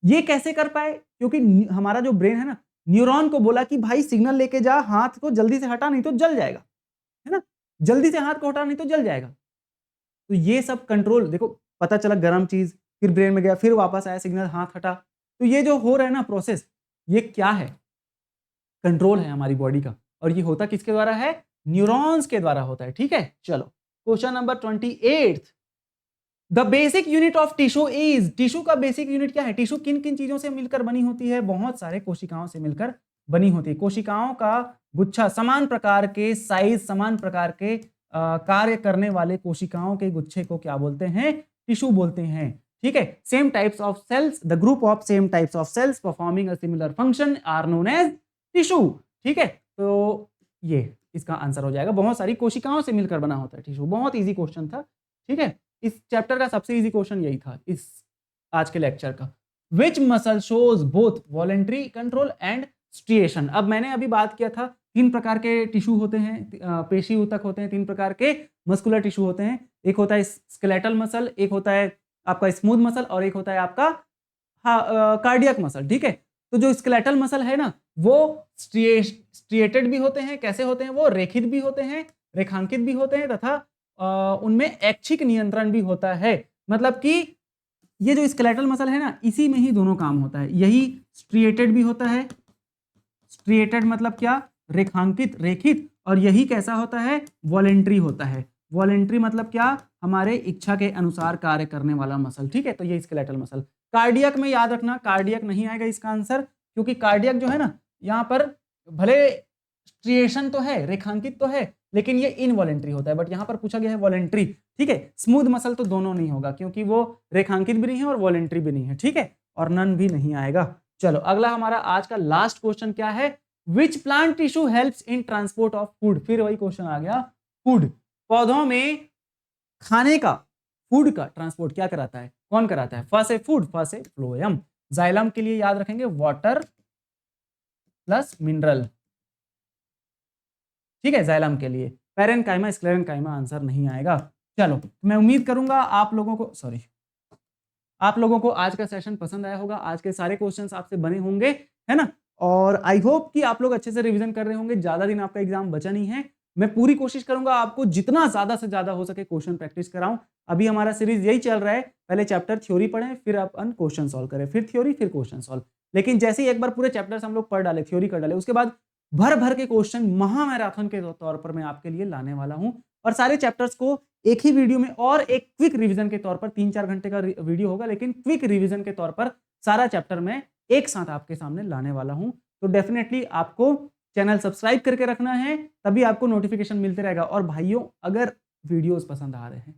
ये कैसे कर पाए? क्योंकि हमारा जो ब्रेन है ना, न्यूरॉन को बोला कि भाई सिग्नल लेके जा, हाथ को जल्दी से हटा नहीं तो जल जाएगा, है ना, जल्दी से हाथ को हटा नहीं तो जल जाएगा। तो ये सब कंट्रोल देखो, पता चला गर्म चीज, फिर ब्रेन में गया, फिर वापस आया सिग्नल, हाथ हटा। तो ये जो हो रहा है ना प्रोसेस, ये क्या है, कंट्रोल है हमारी बॉडी का, और ये होता किसके द्वारा है, न्यूरॉन्स के द्वारा होता है। ठीक है, चलो question number 28, the basic unit of tissue is, tissue का बेसिक यूनिट क्या है, टिश्यू किन किन चीजों से मिलकर बनी होती है, बहुत सारे कोशिकाओं से मिलकर बनी होती है। कोशिकाओं का गुच्छा, समान प्रकार के साइज, समान प्रकार के कार्य करने वाले कोशिकाओं के गुच्छे को क्या बोलते हैं, टिश्यू बोलते हैं। ठीक है, same types of cells, the group of same types of cells performing a similar function are known as tissue. ठीक है, तो ये इसका आंसर हो जाएगा, बहुत सारी कोशिकाओं से मिलकर बना होता है टिश्यू। बहुत इजी क्वेश्चन था। ठीक है, इस चैप्टर का सबसे इजी क्वेश्चन यही था इस आज के लेक्चर का। Which muscle shows both voluntary control and striation. अब मैंने अभी बात किया था 3 प्रकार के टिश्यू होते हैं, पेशी ऊतक होते हैं, 3 प्रकार के मस्कुलर टिश्यू होते हैं। एक होता है स्केलेटल मसल, एक होता है आपका स्मूथ मसल, और एक होता है आपका कार्डियक मसल। ठीक है, तो जो स्केलेटल मसल है ना, वो स्ट्रिएटेड भी होते हैं। कैसे होते हैं वो, रेखित भी होते हैं, रेखांकित भी होते हैं, तथा उनमें ऐच्छिक नियंत्रण भी होता है। मतलब कि ये जो स्केलेटल मसल है ना, इसी में ही दोनों काम होता है। यही स्ट्रिएटेड भी होता है, स्ट्रिएटेड मतलब क्या, रेखांकित, रेखित, और यही कैसा होता है, वॉलेंट्री होता है। वॉलेंट्री मतलब क्या, हमारे इच्छा के अनुसार कार्य करने वाला मसल। ठीक है, तो ये स्केलेटल मसल। कार्डियक में याद रखना, कार्डियक नहीं आएगा इसका आंसर, क्योंकि कार्डियक जो है ना, यहाँ पर भले स्ट्रिएशन तो है, रेखांकित तो है, लेकिन ये इनवॉलेंट्री होता है, बट यहाँ पर पूछा गया है वॉलेंट्री। ठीक है, स्मूथ मसल तो दोनों नहीं होगा, क्योंकि वो रेखांकित भी नहीं है और वॉलेंट्री भी नहीं है। ठीक है, और नन भी नहीं आएगा। चलो अगला हमारा आज का लास्ट क्वेश्चन क्या है, which plant tissue helps in transport of food. फिर वही क्वेश्चन आ गया, फूड, पौधों में खाने का, फूड का ट्रांसपोर्ट क्या कराता है, कौन कराता है, फ से फूड, फ से फ्लोएम। जाइलम के लिए याद रखेंगे वाटर प्लस मिनरल। ठीक है, जाइलम के लिए पैरेनकाइमा, स्क्लेरेनकाइमा आंसर नहीं आएगा। चलो मैं उम्मीद करूंगा आप लोगों को आज का सेशन पसंद आया होगा। आज के सारे क्वेश्चंस आपसे बने होंगे, है ना, और आई होप कि आप लोग अच्छे से रिवीजन कर रहे होंगे। ज्यादा दिन आपका एग्जाम बचा नहीं है। मैं पूरी कोशिश करूंगा आपको जितना ज्यादा से ज्यादा हो सके क्वेश्चन प्रैक्टिस कराऊं। अभी हमारा सीरीज यही चल रहा है, पहले चैप्टर थ्योरी पढ़ें, फिर अपन क्वेश्चन सॉल्व करें, फिर थ्योरी, फिर क्वेश्चन सॉल्व। लेकिन जैसे ही एक बार पूरे चैप्टर्स हम लोग पढ़ डाले, थ्योरी कर डाले, उसके बाद भर भर के क्वेश्चन महामैराथन के तौर पर मैं आपके लिए लाने वाला हूं। और सारे चैप्टर्स को एक ही वीडियो में, और एक क्विक रिवीजन के तौर पर, 3-4 घंटे का वीडियो होगा, लेकिन क्विक रिवीजन के तौर पर सारा चैप्टर में एक साथ आपके सामने लाने वाला हूं। तो डेफिनेटली आपको चैनल सब्सक्राइब करके रखना है, तभी आपको नोटिफिकेशन मिलते रहेगा। और भाइयों, अगर वीडियोस पसंद आ रहे हैं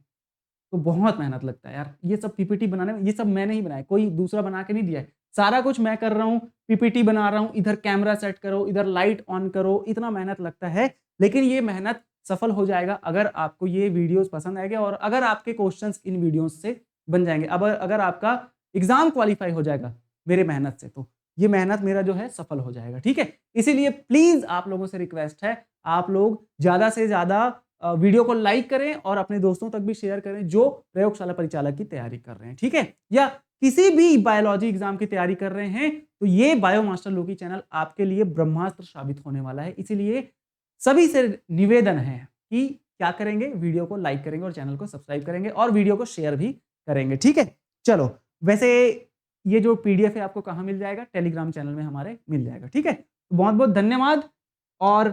तो बहुत मेहनत लगता है यार, ये सब पीपीटी बनाने में, ये सब मैंने ही बनाया, कोई दूसरा बना के नहीं दिया है। सारा कुछ मैं कर रहा हूँ, पीपीटी बना रहा हूँ, इधर कैमरा सेट करो, इधर लाइट ऑन करो, इतना मेहनत लगता है। लेकिन ये मेहनत सफल हो जाएगा अगर आपको ये वीडियोस पसंद आएंगे, और अगर आपके क्वेश्चंस इन वीडियोस से बन जाएंगे, अब अगर आपका एग्जाम क्वालिफाई हो जाएगा मेरे मेहनत से, तो ये मेहनत मेरा जो है सफल हो जाएगा। ठीक है, इसीलिए प्लीज आप लोगों से रिक्वेस्ट है, आप लोग ज्यादा से ज्यादा वीडियो को लाइक करें और अपने दोस्तों तक भी शेयर करें जो प्रयोगशाला परिचालक की तैयारी कर रहे हैं। ठीक है, या किसी भी बायोलॉजी एग्जाम की तैयारी कर रहे हैं, तो ये बायो मास्टर लोकी चैनल आपके लिए ब्रह्मास्त्र साबित होने वाला है। इसीलिए सभी से निवेदन है कि क्या करेंगे, वीडियो को लाइक करेंगे और चैनल को सब्सक्राइब करेंगे और वीडियो को शेयर भी करेंगे। ठीक है, चलो वैसे ये जो पीडीएफ है आपको कहाँ मिल जाएगा, टेलीग्राम चैनल में हमारे मिल जाएगा। ठीक है, तो बहुत बहुत धन्यवाद। और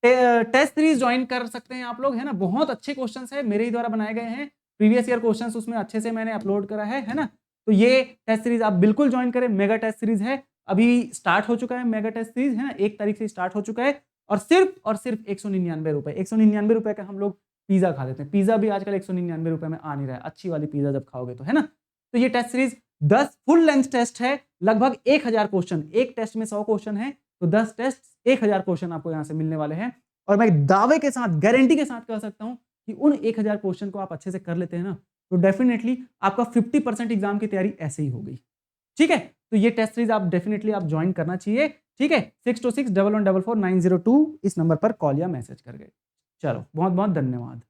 टेस्ट सीरीज ज्वाइन कर सकते हैं आप लोग, है ना, बहुत अच्छे क्वेश्चंस है, मेरे ही द्वारा बनाए गए हैं, प्रीवियस ईयर क्वेश्चंस उसमें अच्छे से मैंने अपलोड करा है ना। तो ये टेस्ट सीरीज आप बिल्कुल ज्वाइन करें, मेगा टेस्ट सीरीज है, अभी स्टार्ट हो चुका है मेगा टेस्ट सीरीज, है ना, 1 तारीख से स्टार्ट हो चुका है। और सिर्फ 199 रुपए, 199 रुपए का हम लोग पिज्जा खा लेते हैं। पिज्जा भी आजकल 199 रुपए में आ नहीं रहा है, अच्छी वाली पिज्जा जब खाओगे तो, है ना। तो ये test series 10 full length test है, लगभग 1000 क्वेश्चन, एक टेस्ट में 100 क्वेश्चन है, तो 10 टेस्ट 1000 क्वेश्चन आपको यहाँ से मिलने वाले हैं। और मैं दावे के साथ, गारंटी के साथ कह सकता हूं कि उन 1000 क्वेश्चन को आप अच्छे से कर लेते हैं ना, तो डेफिनेटली आपका 50% एग्जाम की तैयारी ऐसे ही हो गई। ठीक है, तो ये टेस्ट सीरीज आप डेफिनेटली आप ज्वाइन करना चाहिए। ठीक है, 6261144902 इस नंबर पर कॉल या मैसेज कर गए। चलो बहुत बहुत धन्यवाद।